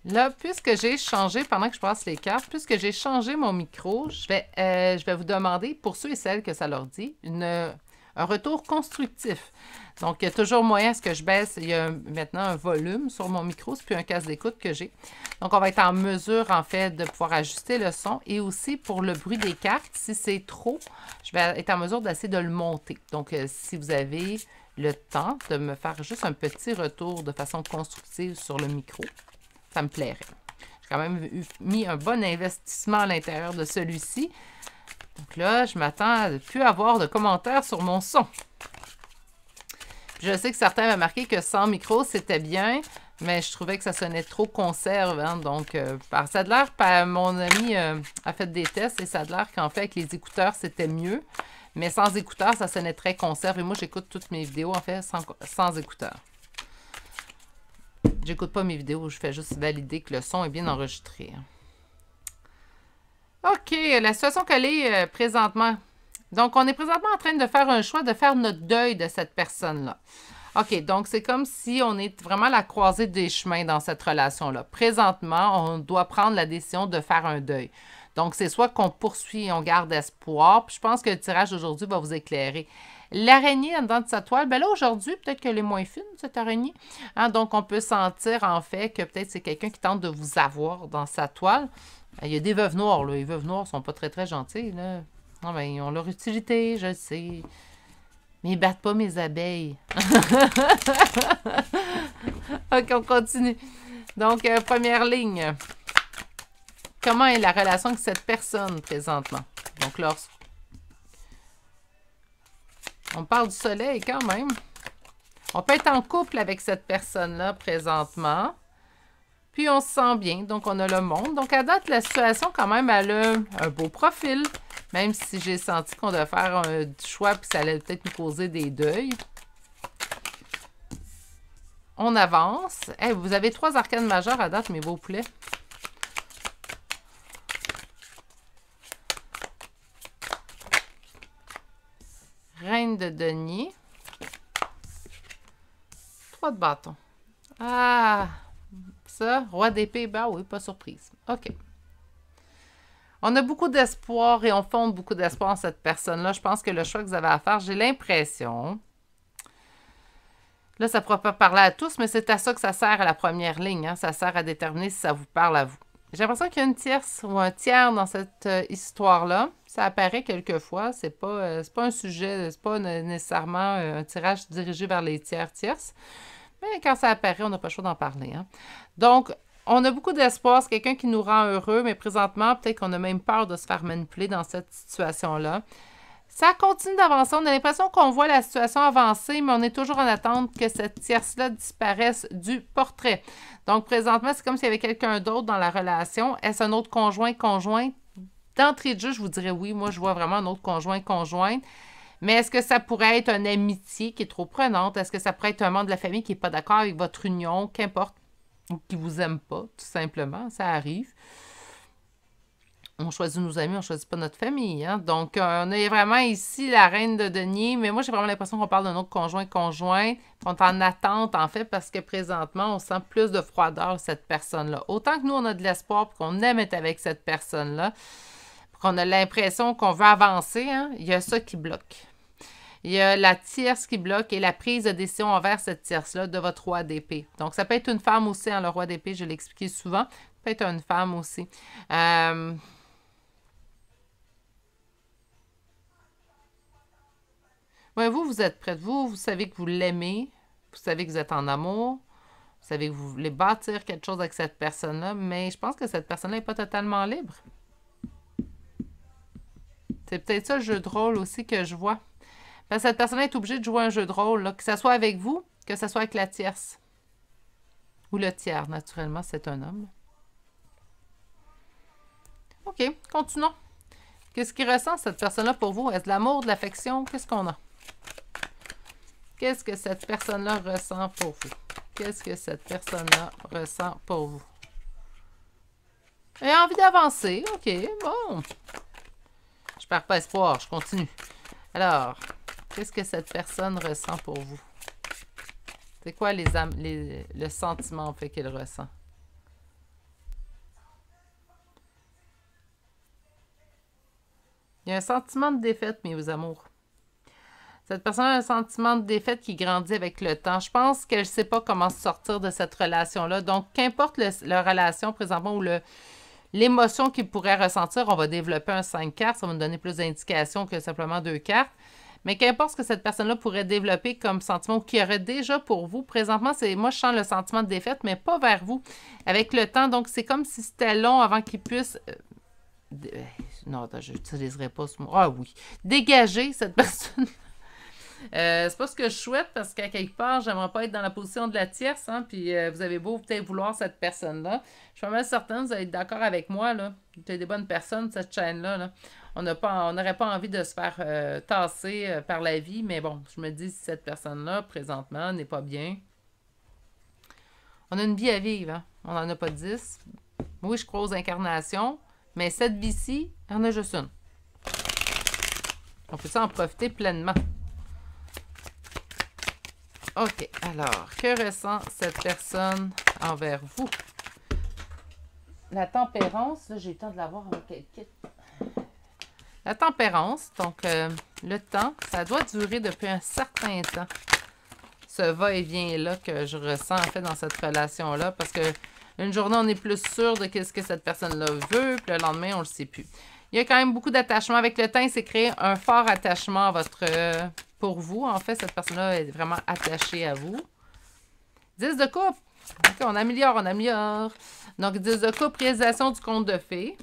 Là, puisque j'ai changé, pendant que je passe les cartes, puisque j'ai changé mon micro, je vais vous demander, pour ceux et celles que ça leur dit, un retour constructif. Donc, il y a toujours moyen à ce que je baisse. Il y a maintenant un volume sur mon micro, c'est plus un casque d'écoute que j'ai. Donc, on va être en mesure, en fait, de pouvoir ajuster le son. Et aussi, pour le bruit des cartes, si c'est trop, je vais être en mesure d'essayer de le monter. Donc, si vous avez le temps de me faire juste un petit retour de façon constructive sur le micro, ça me plairait. J'ai quand même mis un bon investissement à l'intérieur de celui-ci. Donc là, je m'attends à ne plus avoir de commentaires sur mon son. Je sais que certains m'ont marqué que sans micro, c'était bien, mais je trouvais que ça sonnait trop conserve. Hein, donc, ça a l'air, mon ami a fait des tests et ça a l'air qu'en fait, avec les écouteurs, c'était mieux. Mais sans écouteurs, ça sonnait très conserve. Et moi, j'écoute toutes mes vidéos, en fait, sans écouteurs. J'écoute pas mes vidéos, je fais juste valider que le son est bien enregistré. OK, la situation qu'elle est présentement. Donc, on est présentement en train de faire un choix de faire notre deuil de cette personne-là. OK, donc c'est comme si on est vraiment à la croisée des chemins dans cette relation-là. Présentement, on doit prendre la décision de faire un deuil. Donc, c'est soit qu'on poursuit et on garde espoir. Puis je pense que le tirage d'aujourd'hui va vous éclairer. L'araignée en dedans de sa toile, ben là aujourd'hui, peut-être qu'elle est moins fine, cette araignée. Hein, donc, on peut sentir en fait que peut-être c'est quelqu'un qui tente de vous avoir dans sa toile. Il y a des veuves noires, là. Les veuves noires sont pas très, très gentilles, là. Non, ben, ils ont leur utilité, je sais. Mais ils battent pas mes abeilles. OK, on continue. Donc, première ligne. Comment est la relation avec cette personne présentement? Donc, lorsque on parle du soleil quand même. On peut être en couple avec cette personne-là présentement. Puis on se sent bien. Donc on a le monde. Donc à date, la situation quand même, elle a un beau profil. Même si j'ai senti qu'on devait faire un choix puis ça allait peut-être nous causer des deuils. On avance. Hey, vous avez 3 arcanes majeures à date, mes beaux poulets. reine de denier. 3 de bâton. Ah! Ça, roi d'épée, ben oui, pas surprise. OK. On a beaucoup d'espoir et on fonde beaucoup d'espoir en cette personne-là. Je pense que le choix que vous avez à faire, j'ai l'impression... Là, ça ne pourra pas parler à tous, mais c'est à ça que ça sert à la première ligne. Hein? Ça sert à déterminer si ça vous parle à vous. J'ai l'impression qu'il y a une tierce ou un tiers dans cette histoire-là. Ça apparaît quelquefois. C'est pas un sujet, c'est pas nécessairement un tirage dirigé vers les tierces. Mais quand ça apparaît, on n'a pas le choix d'en parler. Hein? Donc, on a beaucoup d'espoir. C'est quelqu'un qui nous rend heureux, mais présentement, peut-être qu'on a même peur de se faire manipuler dans cette situation-là. Ça continue d'avancer. On a l'impression qu'on voit la situation avancer, mais on est toujours en attente que cette tierce-là disparaisse du portrait. Donc, présentement, c'est comme s'il y avait quelqu'un d'autre dans la relation. Est-ce un autre conjoint? D'entrée de jeu, je vous dirais oui. Moi, je vois vraiment un autre conjointe. Mais est-ce que ça pourrait être une amitié qui est trop prenante? Est-ce que ça pourrait être un membre de la famille qui n'est pas d'accord avec votre union? Qu'importe. Ou qui ne vous aime pas, tout simplement. Ça arrive. On choisit nos amis, on ne choisit pas notre famille. Hein? Donc, on a vraiment ici la reine de denier, mais moi, j'ai vraiment l'impression qu'on parle d'un autre conjointe. On est en attente, en fait, parce que présentement, on sent plus de froideur cette personne-là. Autant que nous, on a de l'espoir et qu'on aime être avec cette personne-là, qu'on a l'impression qu'on veut avancer, hein? Il y a ça qui bloque. Il y a la tierce qui bloque et la prise de décision envers cette tierce-là de votre roi d'épée. Donc, ça peut être une femme aussi, hein, le roi d'épée, je l'ai expliqué souvent. Ça peut être une femme aussi. Ouais, vous êtes prête. Vous savez que vous l'aimez. Vous savez que vous êtes en amour. Vous savez que vous voulez bâtir quelque chose avec cette personne-là. Mais je pense que cette personne-là n'est pas totalement libre. C'est peut-être ça le jeu de rôle aussi que je vois. Parce que cette personne-là est obligée de jouer un jeu de rôle. Là, que ce soit avec vous, que ce soit avec la tierce. Ou le tiers, naturellement, c'est un homme. OK, continuons. Qu'est-ce qu'il ressent, cette personne-là, pour vous? Est-ce de l'amour, de l'affection? Qu'est-ce qu'on a? Qu'est-ce que cette personne-là ressent pour vous? Qu'est-ce que cette personne-là ressent pour vous? Elle a envie d'avancer. OK, bon. Je perds pas espoir, je continue. Alors, qu'est-ce que cette personne ressent pour vous? C'est quoi le sentiment en fait qu'elle ressent? Il y a un sentiment de défaite, mes amours. Cette personne a un sentiment de défaite qui grandit avec le temps. Je pense qu'elle ne sait pas comment sortir de cette relation-là. Donc, qu'importe la relation présentement ou l'émotion qu'il pourrait ressentir, on va développer un 5 cartes. Ça va nous donner plus d'indications que simplement 2 cartes. Mais qu'importe ce que cette personne-là pourrait développer comme sentiment ou qu'il y aurait déjà pour vous, présentement, moi, je sens le sentiment de défaite, mais pas vers vous. Avec le temps, donc, c'est comme si c'était long avant qu'il puisse... non, attends, je n'utiliserai pas ce mot. Ah oui. Dégager cette personne. C'est pas ce que je souhaite parce qu'à quelque part, j'aimerais pas être dans la position de la tierce. Hein, puis vous avez beau peut-être vouloir cette personne-là. Je suis pas mal certaine, vous allez être d'accord avec moi. Là. Vous êtes des bonnes personnes, cette chaîne-là. Là. On n'aurait pas envie de se faire tasser par la vie. Mais bon, je me dis si cette personne-là, présentement, n'est pas bien. On a une vie à vivre. Hein? On n'en a pas 10. Oui, je crois aux incarnations. Mais cette vie-ci, il y en a juste une. On peut en profiter pleinement. OK. Alors, que ressent cette personne envers vous? La tempérance, là, j'ai eu le temps de l'avoir avec quelqu'un. La tempérance, donc le temps, ça doit durer depuis un certain temps. Ce va-et-vient-là que je ressens en fait dans cette relation-là, parce que une journée, on est plus sûr de ce que cette personne-là veut, puis le lendemain, on ne le sait plus. Il y a quand même beaucoup d'attachement. Avec le temps, il s'est créé un fort attachement à pour vous. En fait, cette personne-là est vraiment attachée à vous. 10 de coupe. OK, on améliore. Donc, 10 de coupe, réalisation du conte de fées,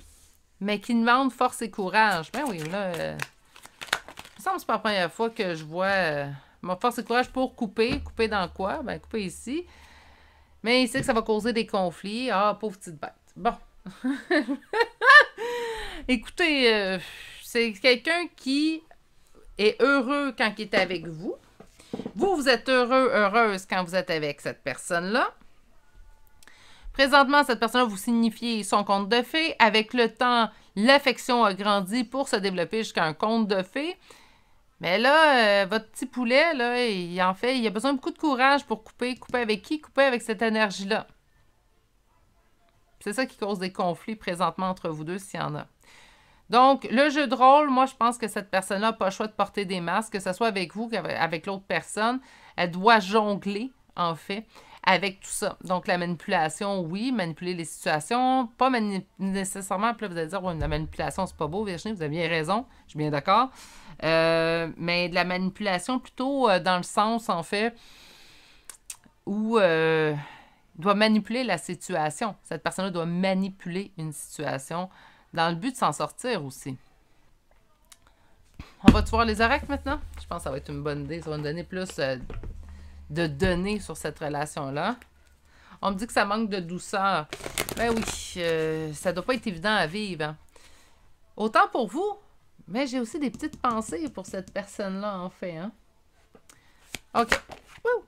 mais qui demande force et courage. Ben oui, là, il me semble que c'est pas la première fois que je vois ma force et courage pour couper. Couper dans quoi? Ben, couper ici. Mais il sait que ça va causer des conflits. Ah, pauvre petite bête. Bon. Écoutez, c'est quelqu'un qui est heureux quand il est avec vous. Vous êtes heureuse quand vous êtes avec cette personne-là. Présentement, cette personne-là, vous signifiez son conte de fées. Avec le temps, l'affection a grandi pour se développer jusqu'à un conte de fées. Mais là, votre petit poulet, là, il a besoin de beaucoup de courage pour couper. Couper avec qui? Couper avec cette énergie-là. C'est ça qui cause des conflits présentement entre vous deux, s'il y en a. Donc, le jeu de rôle, moi, je pense que cette personne-là n'a pas le choix de porter des masques, que ce soit avec vous qu'avec l'autre personne. Elle doit jongler, en fait, avec tout ça. Donc, la manipulation, oui, manipuler les situations, pas nécessairement, puis là, vous allez dire, ouais, la manipulation, c'est pas beau, Virginie, vous avez bien raison, je suis bien d'accord. Mais de la manipulation plutôt dans le sens, en fait, où doit manipuler la situation. Cette personne-là doit manipuler une situation dans le but de s'en sortir aussi. On va-tu voir les oracles maintenant? Je pense que ça va être une bonne idée. Ça va nous donner plus de données sur cette relation-là. On me dit que ça manque de douceur. Ben oui, ça doit pas être évident à vivre. Hein. Autant pour vous, mais j'ai aussi des petites pensées pour cette personne-là, en fait. Hein. OK. Wouh!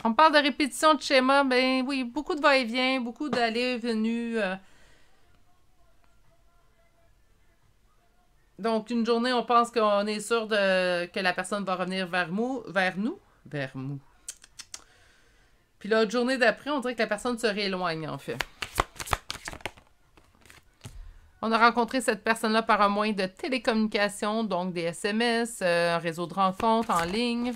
On parle de répétition de schéma. Ben oui, beaucoup de va-et-vient, beaucoup d'allées et venues. Donc, une journée, on pense qu'on est sûr que la personne va revenir vers nous. Puis l'autre journée d'après, on dirait que la personne se rééloigne, en fait. On a rencontré cette personne-là par un moyen de télécommunication, donc des SMS, un réseau de rencontres en ligne.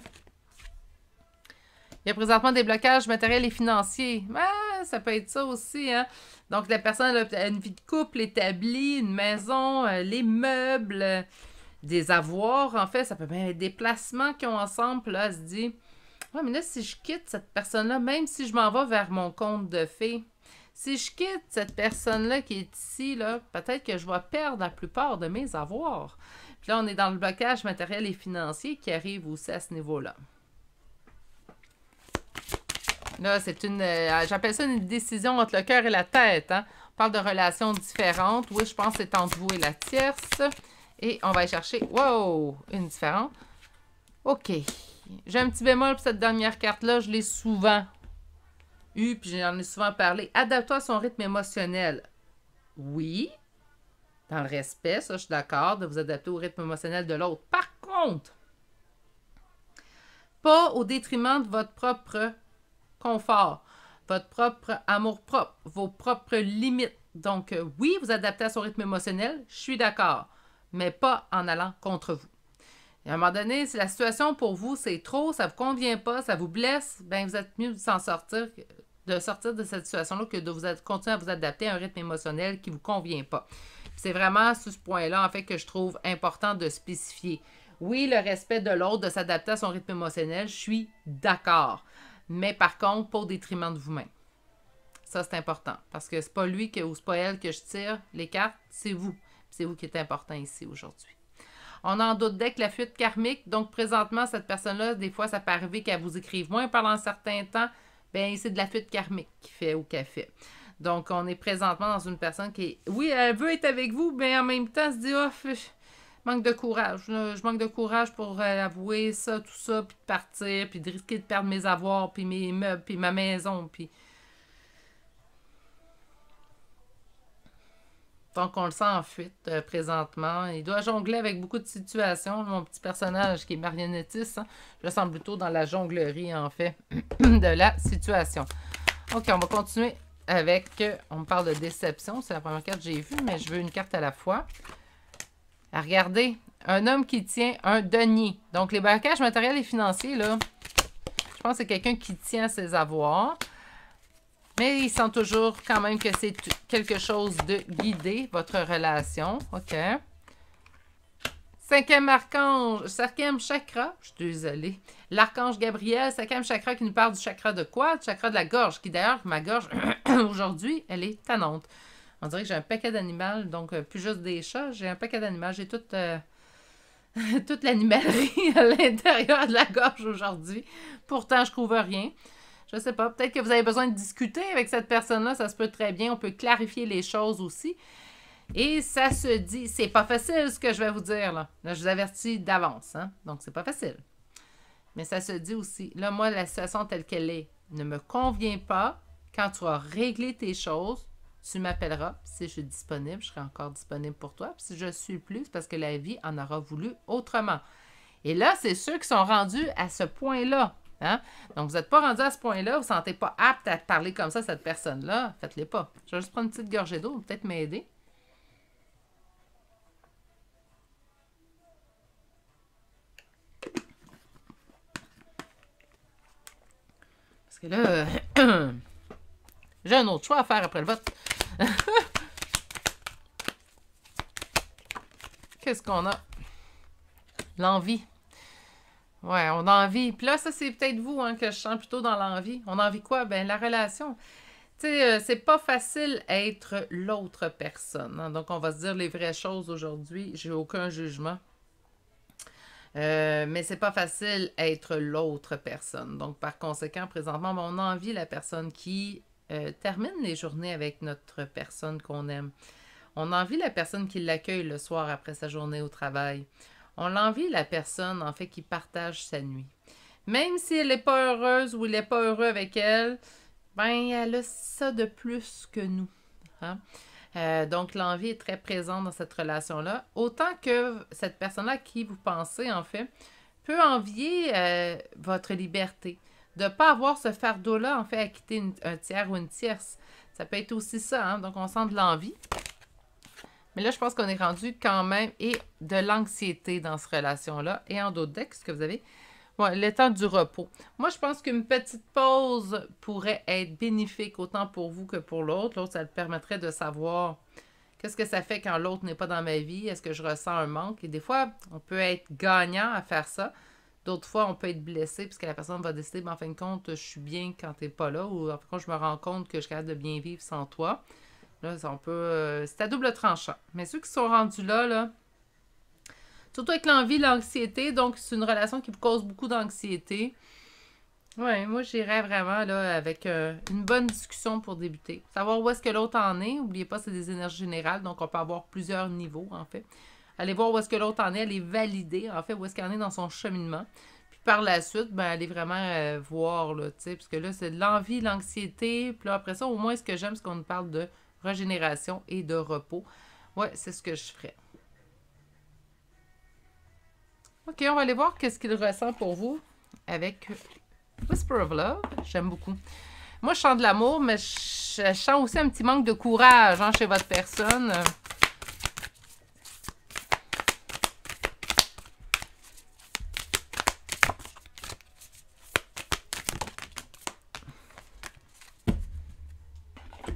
Il y a présentement des blocages matériels et financiers. Ah, ça peut être ça aussi, hein? Donc, la personne a une vie de couple établie, une maison, les meubles, des avoirs. En fait, ça peut bien être des placements qu'ils ont ensemble. Là, elle se dit, ouais, mais là, si je quitte cette personne-là, même si je m'en vais vers mon compte de fées, si je quitte cette personne-là qui est ici, là, peut-être que je vais perdre la plupart de mes avoirs. Puis là, on est dans le blocage matériel et financier qui arrive aussi à ce niveau-là. Là, c'est une... j'appelle ça une décision entre le cœur et la tête. Hein? On parle de relations différentes. Oui, je pense que c'est entre vous et la tierce. Et on va aller chercher... Wow! Une différente. OK. J'ai un petit bémol pour cette dernière carte-là. Je l'ai souvent eu, puis j'en ai souvent parlé. Adapte-toi à son rythme émotionnel. Oui. Dans le respect, ça, je suis d'accord, de vous adapter au rythme émotionnel de l'autre. Par contre, pas au détriment de votre propre confort, votre propre amour-propre, vos propres limites. Donc, oui, vous adaptez à son rythme émotionnel, je suis d'accord, mais pas en allant contre vous. Et à un moment donné, si la situation pour vous, c'est trop, ça ne vous convient pas, ça vous blesse, bien, vous êtes mieux de sortir de cette situation-là que de continuer à vous adapter à un rythme émotionnel qui ne vous convient pas. C'est vraiment sur ce point-là, en fait, que je trouve important de spécifier. Oui, le respect de l'autre, de s'adapter à son rythme émotionnel, je suis d'accord. Mais par contre, pas au détriment de vous-même. Ça, c'est important. Parce que c'est pas lui ou c'est pas elle que je tire les cartes, c'est vous. C'est vous qui êtes important ici aujourd'hui. On en doute dès que la fuite karmique. Donc, présentement, cette personne-là, des fois, ça peut arriver qu'elle vous écrive moins pendant un certain temps. Bien, c'est de la fuite karmique qui fait ou qu'elle fait. Donc, on est présentement dans une personne qui, oui, elle veut être avec vous, mais en même temps, elle se dit, oh, manque de courage. Je manque de courage pour avouer ça, tout ça, puis de partir, puis de risquer de perdre mes avoirs, puis mes meubles, puis ma maison, puis... Donc, on le sent en fuite présentement. Il doit jongler avec beaucoup de situations. Mon petit personnage qui est marionnettiste, hein, je le sens plutôt dans la jonglerie, en fait, de la situation. OK, on va continuer avec... on me parle de déception. C'est la première carte que j'ai vue, mais je veux une carte à la fois. Regardez, un homme qui tient un denier. Donc, les blocages matériels et financiers, là, je pense que c'est quelqu'un qui tient ses avoirs. Mais il sent toujours quand même que c'est quelque chose de guidé, votre relation. OK. Cinquième archange, cinquième chakra, je suis désolée. L'archange Gabriel, cinquième chakra qui nous parle du chakra de quoi? Du chakra de la gorge, qui d'ailleurs, ma gorge, aujourd'hui, elle est tannante. On dirait que j'ai un paquet d'animaux, donc plus juste des chats, j'ai un paquet d'animaux. J'ai toute l'animalerie à l'intérieur de la gorge aujourd'hui. Pourtant, je trouve rien. Je sais pas, peut-être que vous avez besoin de discuter avec cette personne-là, ça se peut très bien. On peut clarifier les choses aussi. Et ça se dit, c'est pas facile ce que je vais vous dire là. Là, je vous avertis d'avance, hein? Donc c'est pas facile. Mais ça se dit aussi, là, moi, la situation telle qu'elle est ne me convient pas. Quand tu auras réglé tes choses, tu m'appelleras. Si je suis disponible, je serai encore disponible pour toi. Puis si je ne suis plus, c'est parce que la vie en aura voulu autrement. Et là, c'est ceux qui sont rendus à ce point-là. Hein? Donc, vous n'êtes pas rendu à ce point-là, vous ne vous sentez pas apte à parler comme ça à cette personne-là, faites-les pas. Je vais juste prendre une petite gorgée d'eau, peut-être m'aider. Parce que là, j'ai un autre choix à faire après le vote. Qu'est-ce qu'on a? L'envie. Ouais, on a envie. Puis là, ça, c'est peut-être vous hein, que je sens plutôt dans l'envie. On a envie quoi? Ben la relation. Tu sais, c'est pas facile être l'autre personne. Hein? Donc, on va se dire les vraies choses aujourd'hui. J'ai aucun jugement. Mais c'est pas facile être l'autre personne. Donc, par conséquent, présentement, on a envie la personne qui termine les journées avec notre personne qu'on aime. On a envie la personne qui l'accueille le soir après sa journée au travail. On envie la personne, en fait, qui partage sa nuit. Même si elle n'est pas heureuse ou il n'est pas heureux avec elle, ben, elle a ça de plus que nous. Hein? Donc, l'envie est très présente dans cette relation-là. Autant que cette personne-là à qui vous pensez, en fait, peut envier votre liberté. De ne pas avoir ce fardeau-là, en fait, à quitter un tiers ou une tierce. Ça peut être aussi ça, hein? Donc, on sent de l'envie. Mais là, je pense qu'on est rendu quand même et de l'anxiété dans cette relation-là. Et en d'autres decks, ce que vous avez? Ouais, le temps du repos. Moi, je pense qu'une petite pause pourrait être bénéfique autant pour vous que pour l'autre. L'autre, ça le permettrait de savoir qu'est-ce que ça fait quand l'autre n'est pas dans ma vie. Est-ce que je ressens un manque? Et des fois, on peut être gagnant à faire ça. D'autres fois, on peut être blessé puisque la personne va décider, ben, en fin de compte, je suis bien quand tu n'es pas là. Ou en fin de compte, je me rends compte que je suis capable de bien vivre sans toi. Là, on peut... c'est à double tranchant. Mais ceux qui sont rendus là, surtout avec l'envie, l'anxiété, donc c'est une relation qui vous cause beaucoup d'anxiété. Ouais, moi j'irais vraiment là avec une bonne discussion pour débuter. Savoir où est-ce que l'autre en est. N'oubliez pas, c'est des énergies générales, donc on peut avoir plusieurs niveaux en fait. Allez voir où est-ce que l'autre en est, allez valider en fait où est-ce qu'il en est dans son cheminement. Puis par la suite, ben allez vraiment voir, là, tu sais, parce que là c'est de l'envie, l'anxiété. Puis là après ça, au moins ce que j'aime, c'est qu'on nous parle de régénération et de repos. Ouais, c'est ce que je ferais. OK, on va aller voir qu'est-ce qu'il ressent pour vous avec Whisper of Love. J'aime beaucoup. Moi, je sens de l'amour, mais je sens aussi un petit manque de courage hein, chez votre personne.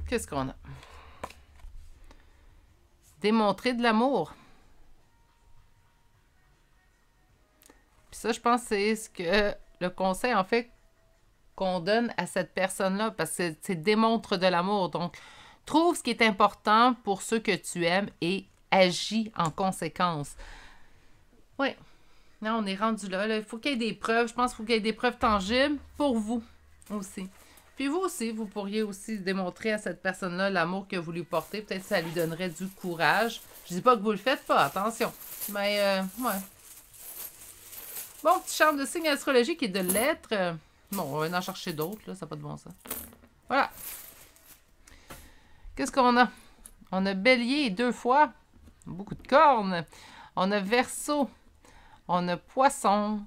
Qu'est-ce qu'on a? Démontrer de l'amour. Puis ça, je pense que c'est ce que le conseil, en fait, qu'on donne à cette personne-là, parce que c'est démontre de l'amour. Donc, trouve ce qui est important pour ceux que tu aimes et agis en conséquence. Oui. Là, on est rendu là. Il faut qu'il y ait des preuves. Je pense qu'il faut qu'il y ait des preuves tangibles pour vous aussi. Puis vous aussi, vous pourriez aussi démontrer à cette personne-là l'amour que vous lui portez. Peut-être que ça lui donnerait du courage. Je dis pas que vous le faites pas, attention. Mais, ouais. Bon, petit charme de signe astrologique et de lettres. Bon, on va en chercher d'autres, là. Ça n'a pas de bon sens. Voilà. Qu'est-ce qu'on a? On a Bélier 2 fois. Beaucoup de cornes. On a Verseau. On a Poisson.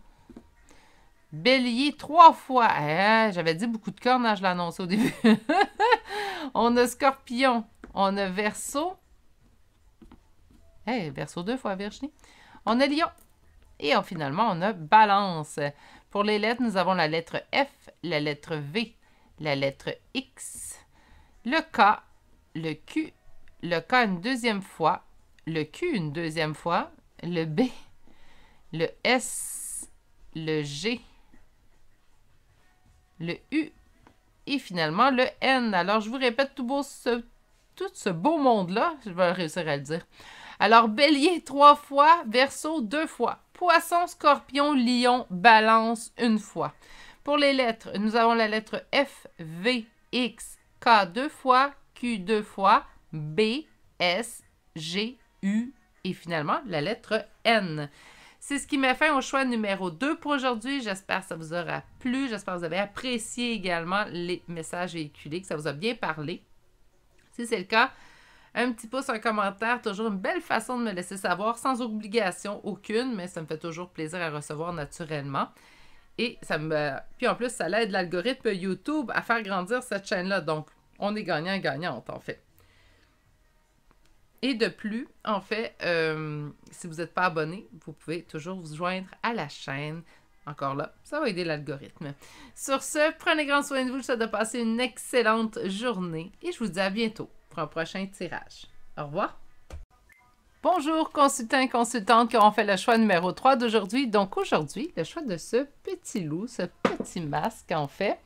Bélier 3 fois. Ah, j'avais dit beaucoup de cornes, hein, je l'ai annoncé au début. On a Scorpion. On a Verseau. Hey, Verseau 2 fois, Virginie. On a Lion. Et finalement, on a Balance. Pour les lettres, nous avons la lettre F, la lettre V, la lettre X, le K, le Q, le K une deuxième fois, le Q une deuxième fois, le B, le S, le G, le U et finalement le N. Alors, je vous répète tout ce beau monde-là. Je vais réussir à le dire. Alors, Bélier 3 fois, Verseau 2 fois, Poisson, Scorpion, Lion, Balance 1 fois. Pour les lettres, nous avons la lettre F, V, X, K 2 fois, Q 2 fois, B, S, G, U et finalement la lettre N. C'est ce qui met fin au choix numéro 2 pour aujourd'hui. J'espère que ça vous aura plu. J'espère que vous avez apprécié également les messages véhiculés, que ça vous a bien parlé. Si c'est le cas, Un petit pouce, un commentaire, toujours une belle façon de me laisser savoir, sans obligation aucune, mais ça me fait toujours plaisir à recevoir naturellement. Et puis en plus, ça l'aide l'algorithme YouTube à faire grandir cette chaîne-là. Donc, on est gagnant-gagnante, en fait. Et de plus, en fait, si vous n'êtes pas abonné, vous pouvez toujours vous joindre à la chaîne. Encore là, ça va aider l'algorithme. Sur ce, prenez grand soin de vous. Je vous souhaite de passer une excellente journée. Et je vous dis à bientôt pour un prochain tirage. Au revoir. Bonjour, consultants et consultantes qui auront fait le choix numéro 3 d'aujourd'hui. Donc aujourd'hui, le choix de ce petit loup, ce petit masque en fait.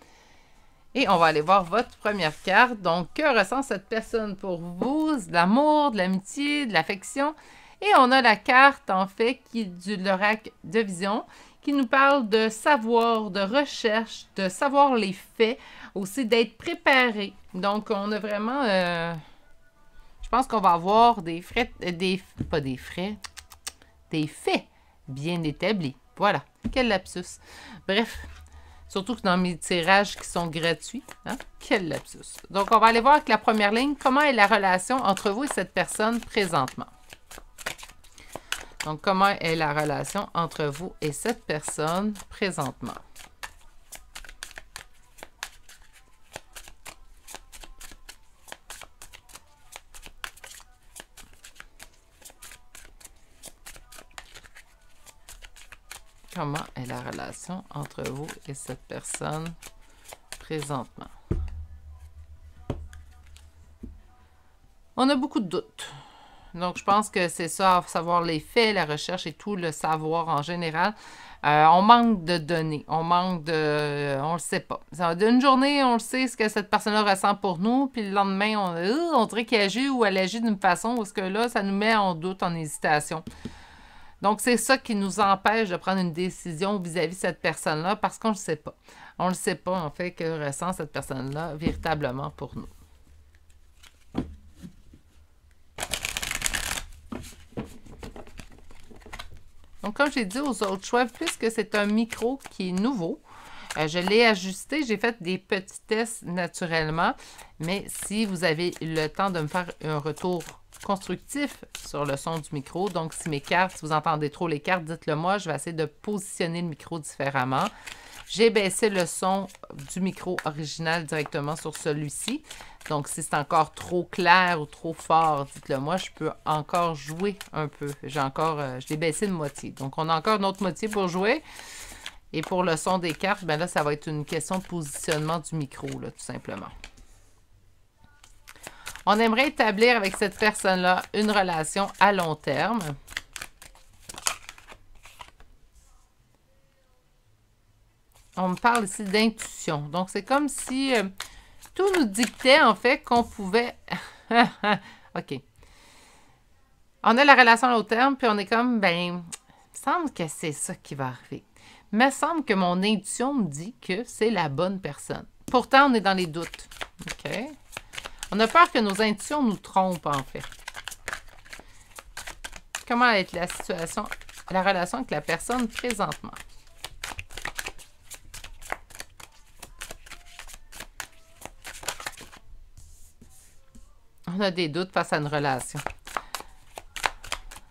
Et on va aller voir votre première carte. Donc, que ressent cette personne pour vous? De l'amour, de l'amitié, de l'affection. Et on a la carte, en fait, qui est de l'oracle de vision, qui nous parle de savoir, de recherche, de savoir les faits, aussi d'être préparé. Donc, on a vraiment... je pense qu'on va avoir des faits bien établis. Voilà, quel lapsus. Bref, surtout que dans mes tirages qui sont gratuits, hein? Quel lapsus. Donc, on va aller voir avec la première ligne, comment est la relation entre vous et cette personne présentement. Donc, comment est la relation entre vous et cette personne présentement? Comment est la relation entre vous et cette personne présentement? On a beaucoup de doutes. Donc, je pense que c'est ça, savoir les faits, la recherche et tout, le savoir en général. On manque de données. On manque de... on le sait pas. D'une journée, on le sait ce que cette personne-là ressent pour nous, puis le lendemain, on dirait qu'il agit ou elle agit d'une façon où ce que là, ça nous met en doute, en hésitation. Donc, c'est ça qui nous empêche de prendre une décision vis-à-vis de cette personne-là parce qu'on ne le sait pas. On ne le sait pas, en fait, que ressent cette personne-là véritablement pour nous. Donc, comme j'ai dit aux autres choix, puisque c'est un micro qui est nouveau, je l'ai ajusté, j'ai fait des petits tests naturellement, mais si vous avez le temps de me faire un retour constructif sur le son du micro, donc si mes cartes, si vous entendez trop les cartes, dites-le moi, je vais essayer de positionner le micro différemment. J'ai baissé le son du micro original directement sur celui-ci. Donc, si c'est encore trop clair ou trop fort, dites-le moi, je peux encore jouer un peu. Je l'ai baissé de moitié. Donc, on a encore une autre moitié pour jouer. Et pour le son des cartes, ben là, ça va être une question de positionnement du micro, là, tout simplement. On aimerait établir avec cette personne-là une relation à long terme. On me parle ici d'intuition. Donc, c'est comme si tout nous dictait, en fait, qu'on pouvait... OK. On a la relation à long terme, puis on est comme, ben, il me semble que c'est ça qui va arriver. Il me semble que mon intuition me dit que c'est la bonne personne. Pourtant, on est dans les doutes. OK. On a peur que nos intuitions nous trompent, en fait. Comment va être la situation, la relation avec la personne présentement? On a des doutes face à une relation.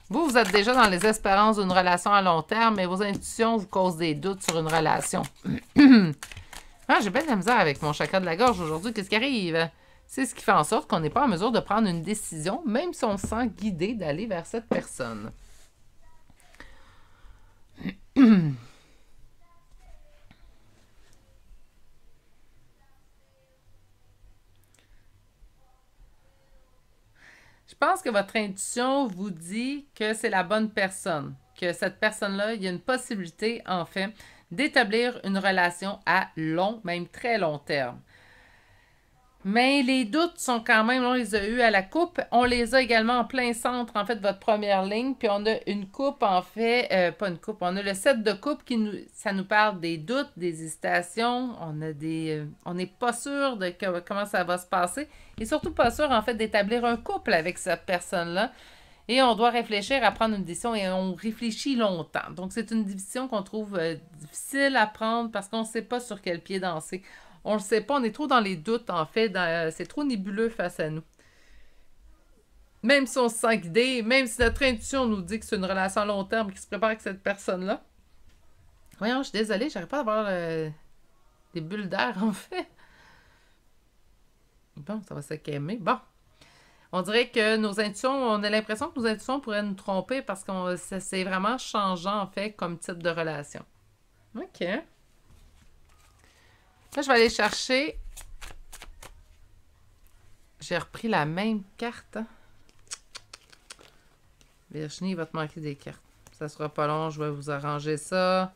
Vous êtes déjà dans les espérances d'une relation à long terme, mais vos intuitions vous causent des doutes sur une relation. J'ai bien de la misère avec mon chakra de la gorge aujourd'hui. Qu'est-ce qui arrive? C'est ce qui fait en sorte qu'on n'est pas en mesure de prendre une décision, même si on se sent guidé d'aller vers cette personne. Je pense que votre intuition vous dit que c'est la bonne personne, que cette personne-là, il y a une possibilité, en fait, d'établir une relation à long, même très long terme. Mais les doutes sont quand même, on les a eus à la coupe. On les a également en plein centre, en fait, de votre première ligne. Puis on a une coupe, en fait, pas une coupe, on a le 7 de coupe ça nous parle des doutes, des hésitations. On n'est pas sûr de comment ça va se passer. Et surtout pas sûr, en fait, d'établir un couple avec cette personne-là. Et on doit réfléchir à prendre une décision et on réfléchit longtemps. Donc, c'est une décision qu'on trouve difficile à prendre parce qu'on ne sait pas sur quel pied danser. On ne le sait pas, on est trop dans les doutes, en fait. C'est trop nébuleux face à nous. Même si on se sent guidé, même si notre intuition nous dit que c'est une relation à long terme qui se prépare avec cette personne-là. Voyons, je suis désolée, j'arrive pas à avoir des bulles d'air, en fait. Bon, ça va se calmer. Bon. On dirait que nos intuitions, on a l'impression que nos intuitions pourraient nous tromper parce que c'est vraiment changeant, en fait, comme type de relation. OK. Là, je vais aller chercher. J'ai repris la même carte. Hein? Virginie, il va te manquer des cartes. Ça sera pas long, je vais vous arranger ça.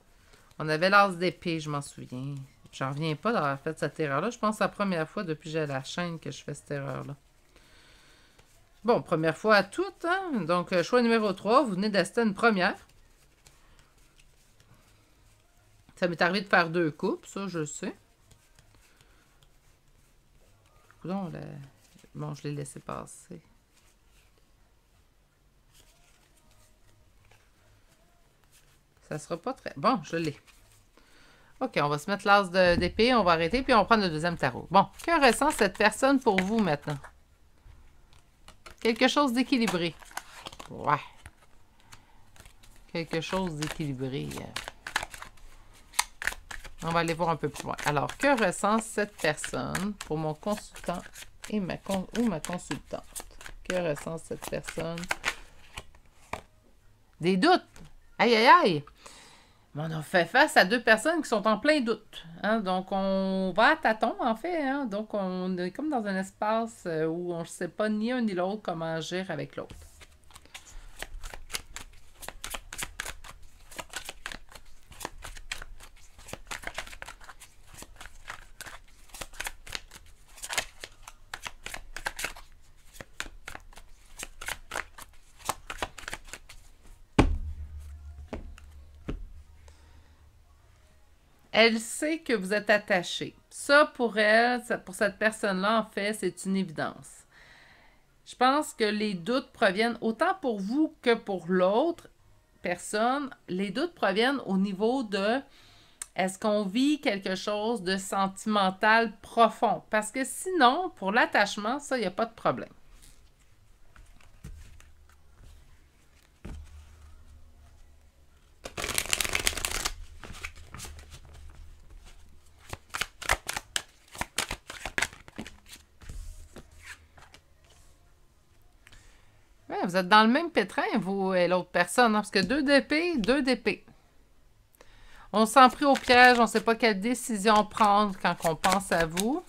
On avait l'as d'épée, je m'en souviens. J'en reviens pas d'avoir fait cette erreur-là. Je pense que c'est la première fois depuis que j'ai la chaîne que je fais cette erreur-là. Bon, première fois à toutes. Hein? Donc, choix numéro 3, vous venez d'assister à une première. Ça m'est arrivé de faire 2 coupes, ça, je sais. Bon, je l'ai laissé passer. Ça sera pas très... Bon, je l'ai. OK, on va se mettre l'as d'épée, on va arrêter, puis on va prendre le deuxième tarot. Bon, que ressent cette personne pour vous maintenant? Quelque chose d'équilibré. Ouais. Quelque chose d'équilibré. On va aller voir un peu plus loin. Alors, que ressent cette personne pour mon consultant et ma consultante? Que ressent cette personne? Des doutes. Aïe, aïe, aïe. On a fait face à 2 personnes qui sont en plein doute. Hein? Donc, on va à tâtons, en fait. Hein? Donc, on est comme dans un espace où on ne sait pas ni un ni l'autre comment agir avec l'autre. Elle sait que vous êtes attaché. Ça, pour elle, pour cette personne-là, en fait, c'est une évidence. Je pense que les doutes proviennent, autant pour vous que pour l'autre personne, les doutes proviennent au niveau de est-ce qu'on vit quelque chose de sentimental profond? Parce que sinon, pour l'attachement, ça, il n'y a pas de problème. Ouais, vous êtes dans le même pétrin, vous et l'autre personne, hein, parce que 2 d'épée, 2 d'épée. On s'en prie au piège, on ne sait pas quelle décision prendre quand on pense à vous.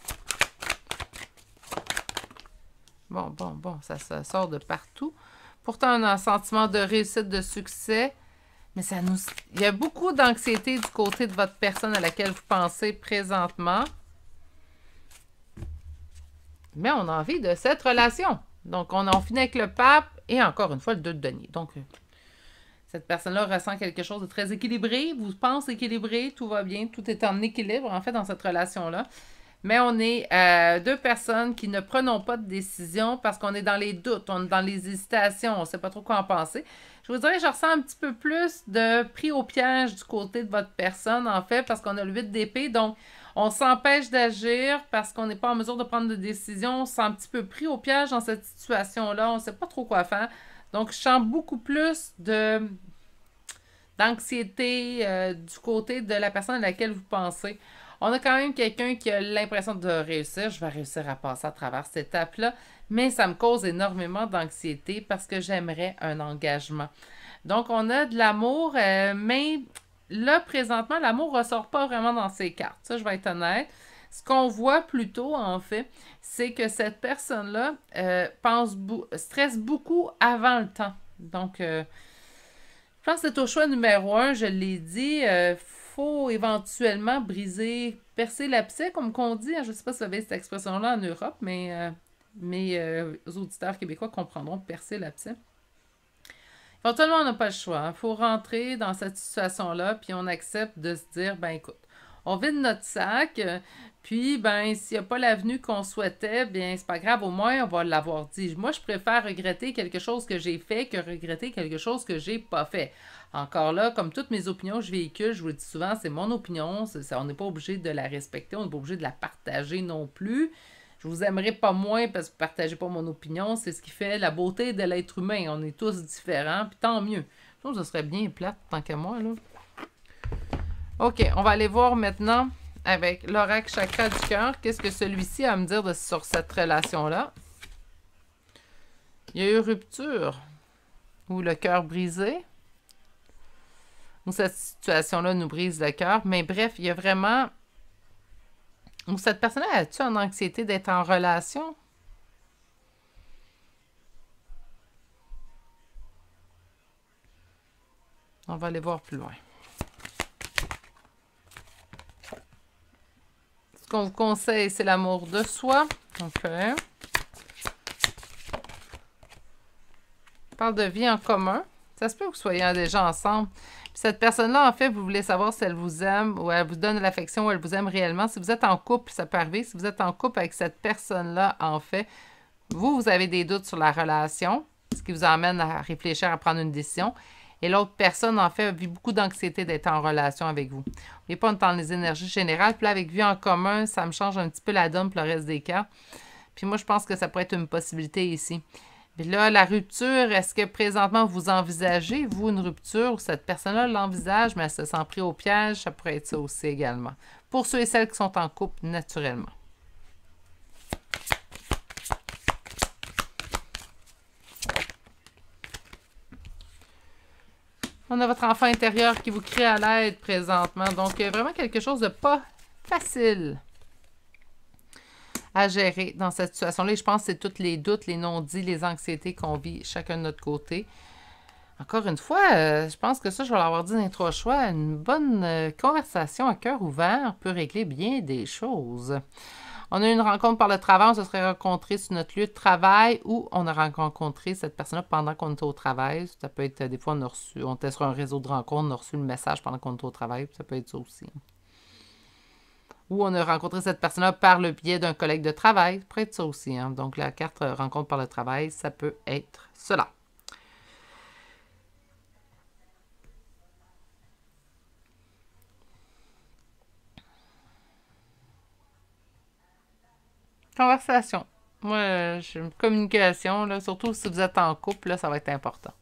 Bon, ça sort de partout. Pourtant, on a un sentiment de réussite, de succès, mais il y a beaucoup d'anxiété du côté de votre personne à laquelle vous pensez présentement. Mais on a envie de cette relation. Donc, on en finit avec le pape et encore une fois, le 2 de denier. Donc, cette personne-là ressent quelque chose de très équilibré, vous pensez équilibré, tout va bien, tout est en équilibre, en fait, dans cette relation-là. Mais on est 2 personnes qui ne prenons pas de décision parce qu'on est dans les doutes, on est dans les hésitations, on ne sait pas trop quoi en penser. Je vous dirais que je ressens un petit peu plus de pris au piège du côté de votre personne, en fait, parce qu'on a le 8 d'épée. Donc, on s'empêche d'agir parce qu'on n'est pas en mesure de prendre de décision. On se sent un petit peu pris au piège dans cette situation-là. On ne sait pas trop quoi faire. Donc, je sens beaucoup plus d'anxiété du côté de la personne à laquelle vous pensez. On a quand même quelqu'un qui a l'impression de réussir. Je vais réussir à passer à travers cette étape-là. Mais ça me cause énormément d'anxiété parce que j'aimerais un engagement. Donc, on a de l'amour, mais là, présentement, l'amour ne ressort pas vraiment dans ces cartes. Ça, je vais être honnête. Ce qu'on voit plutôt, en fait, c'est que cette personne-là stresse beaucoup avant le temps. Donc, je pense que c'est au choix numéro 1, je l'ai dit. Faut éventuellement percer l'abcès, comme qu'on dit. Je ne sais pas si vous avez cette expression-là en Europe, mais mes auditeurs québécois comprendront percer l'abcès. Éventuellement, on n'a pas le choix. Il faut rentrer dans cette situation-là, puis on accepte de se dire, ben écoute, on vide notre sac, puis ben s'il n'y a pas l'avenue qu'on souhaitait, bien c'est pas grave, au moins on va l'avoir dit. Moi, je préfère regretter quelque chose que j'ai fait que regretter quelque chose que j'ai pas fait. Encore là, comme toutes mes opinions que je véhicule, je vous le dis souvent, c'est mon opinion, on n'est pas obligé de la respecter, on n'est pas obligé de la partager non plus. Je Je vous aimerai pas moins parce que vous partagez pas mon opinion. C'est ce qui fait la beauté de l'être humain. On est tous différents, puis tant mieux. Je trouve que ce serait bien plate, tant qu'à moi, là. OK, on va aller voir maintenant avec l'oracle chakra du cœur. Qu'est-ce que celui-ci a à me dire sur cette relation-là? Il y a eu rupture ou le cœur brisé. Ou cette situation-là nous brise le cœur. Mais bref, il y a vraiment... Ou cette personne-là, as-tu en anxiété d'être en relation? On va aller voir plus loin. Ce qu'on vous conseille, c'est l'amour de soi. OK. On parle de vie en commun. Ça se peut que vous soyez déjà ensemble. Puis cette personne-là, en fait, vous voulez savoir si elle vous aime ou elle vous donne de l'affection ou elle vous aime réellement. Si vous êtes en couple, ça peut arriver. Si vous êtes en couple avec cette personne-là, en fait, vous avez des doutes sur la relation, ce qui vous amène à réfléchir, à prendre une décision. Et l'autre personne, en fait, vit beaucoup d'anxiété d'être en relation avec vous. N'oubliez pas, on est dans les énergies générales. Puis là, avec vie en commun, ça me change un petit peu la donne pour le reste des cas. Puis moi, je pense que ça pourrait être une possibilité ici. Puis là, la rupture, est-ce que présentement vous envisagez, vous, une rupture ou cette personne-là l'envisage, mais elle se sent pris au piège? Ça pourrait être ça aussi également. Pour ceux et celles qui sont en couple, naturellement. On a votre enfant intérieur qui vous crie à l'aide présentement. Donc, vraiment quelque chose de pas facile à gérer dans cette situation-là. Et je pense que c'est tous les doutes, les non-dits, les anxiétés qu'on vit chacun de notre côté. Encore une fois, je pense que ça, je vais l'avoir dit dans les 3 choix, une bonne conversation à cœur ouvert peut régler bien des choses. On a eu une rencontre par le travail, on se serait rencontrés sur notre lieu de travail ou on a rencontré cette personne-là pendant qu'on était au travail. Ça peut être, des fois, on était sur un réseau de rencontres, on a reçu le message pendant qu'on était au travail, ça peut être ça aussi. Ou on a rencontré cette personne-là par le biais d'un collègue de travail, ça peut être ça aussi. Hein? Donc, la carte rencontre par le travail, ça peut être cela. Conversation. Moi, j'ai une communication, là, surtout si vous êtes en couple, là, ça va être important.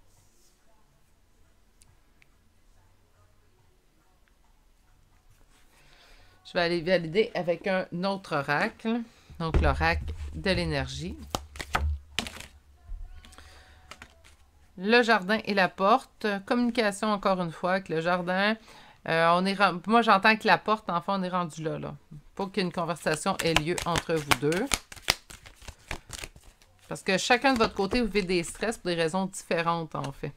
Je vais aller valider avec un autre oracle. Donc, l'oracle de l'énergie. Le jardin et la porte. Communication, encore une fois, avec le jardin. Moi, j'entends que la porte, enfin, on est rendu là. Pour qu'une conversation ait lieu entre vous deux. Parce que chacun de votre côté, vous vivez des stress pour des raisons différentes, en fait.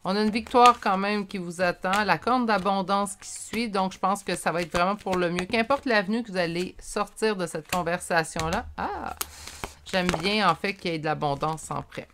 On a une victoire quand même qui vous attend. La corne d'abondance qui suit. Donc, je pense que ça va être vraiment pour le mieux. Qu'importe l'avenue que vous allez sortir de cette conversation-là. Ah! J'aime bien, en fait, qu'il y ait de l'abondance sans prêt.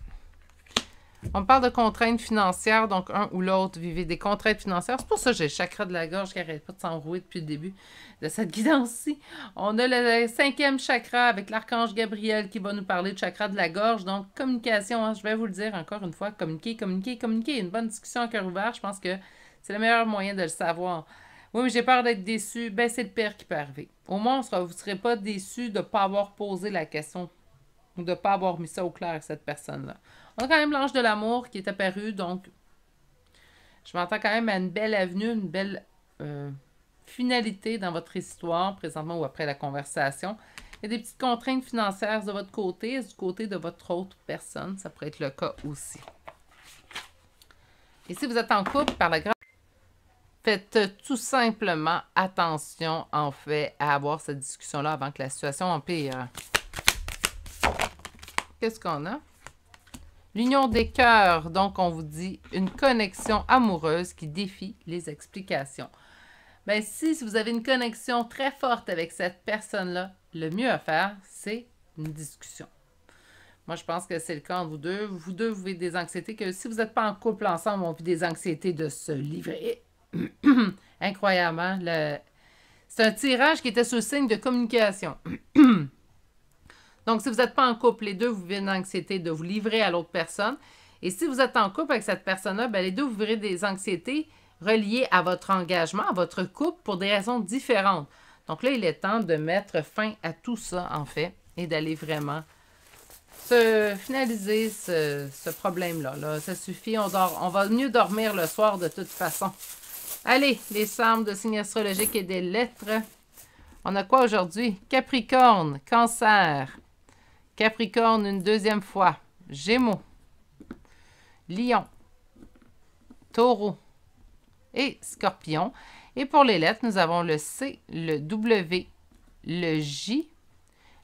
On parle de contraintes financières, donc un ou l'autre vivez des contraintes financières. C'est pour ça que j'ai le chakra de la gorge qui n'arrête pas de s'enrouer depuis le début de cette guidance-ci. On a le 5e chakra avec l'archange Gabriel qui va nous parler de chakra de la gorge. Donc, communication, hein, je vais vous le dire encore une fois, communiquer, communiquer, communiquer. Une bonne discussion à cœur ouvert, je pense que c'est le meilleur moyen de le savoir. Oui, mais j'ai peur d'être déçu. Ben, c'est le pire qui peut arriver. Au moins, vous ne serez pas déçu de ne pas avoir posé la question ou de ne pas avoir mis ça au clair avec cette personne-là. On a quand même l'ange de l'amour qui est apparu, donc je m'entends quand même à une belle avenue, une belle finalité dans votre histoire, présentement ou après la conversation. Il y a des petites contraintes financières de votre côté, du côté de votre autre personne, ça pourrait être le cas aussi. Et si vous êtes en couple, par la grâce, faites tout simplement attention, en fait, à avoir cette discussion-là avant que la situation empire. Qu'est-ce qu'on a? L'union des cœurs, donc on vous dit une connexion amoureuse qui défie les explications. Bien, si vous avez une connexion très forte avec cette personne-là, le mieux à faire, c'est une discussion. Moi, je pense que c'est le cas entre vous deux. Vous deux, vous vivez des anxiétés que si vous n'êtes pas en couple ensemble, on vit des anxiétés de se livrer. Incroyablement. C'est un tirage qui était sous le signe de communication. Donc, si vous n'êtes pas en couple, les deux, vous vivez une anxiété de vous livrer à l'autre personne. Et si vous êtes en couple avec cette personne-là, bien, les deux, vous vivez des anxiétés reliées à votre engagement, à votre couple, pour des raisons différentes. Donc là, il est temps de mettre fin à tout ça, en fait, et d'aller vraiment finaliser ce problème-là. Là. Ça suffit, on va mieux dormir le soir de toute façon. Allez, les signes de signes astrologiques et des lettres. On a quoi aujourd'hui? Capricorne, Cancer. Capricorne une deuxième fois. Gémeaux. Lion. Taureau. Et Scorpion. Et pour les lettres, nous avons le C, le W, le J,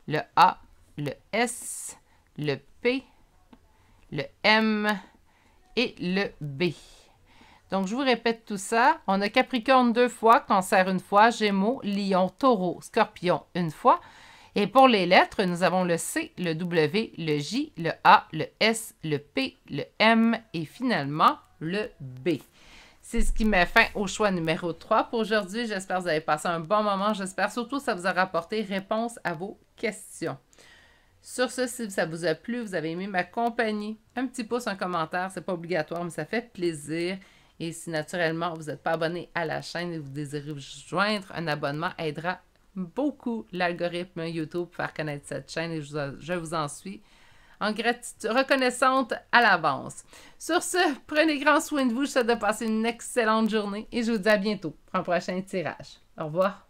le A, le S, le P, le M et le B. Donc, je vous répète tout ça. On a Capricorne 2 fois, Cancer 1 fois, Gémeaux, Lion, Taureau, Scorpion 1 fois. Et pour les lettres, nous avons le C, le W, le J, le A, le S, le P, le M et finalement le B. C'est ce qui met fin au choix numéro 3 pour aujourd'hui. J'espère que vous avez passé un bon moment. J'espère surtout que ça vous a rapporté réponse à vos questions. Sur ce, si ça vous a plu, vous avez aimé ma compagnie, un petit pouce, un commentaire, c'est pas obligatoire, mais ça fait plaisir. Et si naturellement vous n'êtes pas abonné à la chaîne et vous désirez vous joindre, un abonnement aidera beaucoup l'algorithme YouTube pour faire connaître cette chaîne et je vous en suis en gratitude, reconnaissante à l'avance. Sur ce, prenez grand soin de vous. Je vous souhaite de passer une excellente journée et je vous dis à bientôt pour un prochain tirage. Au revoir.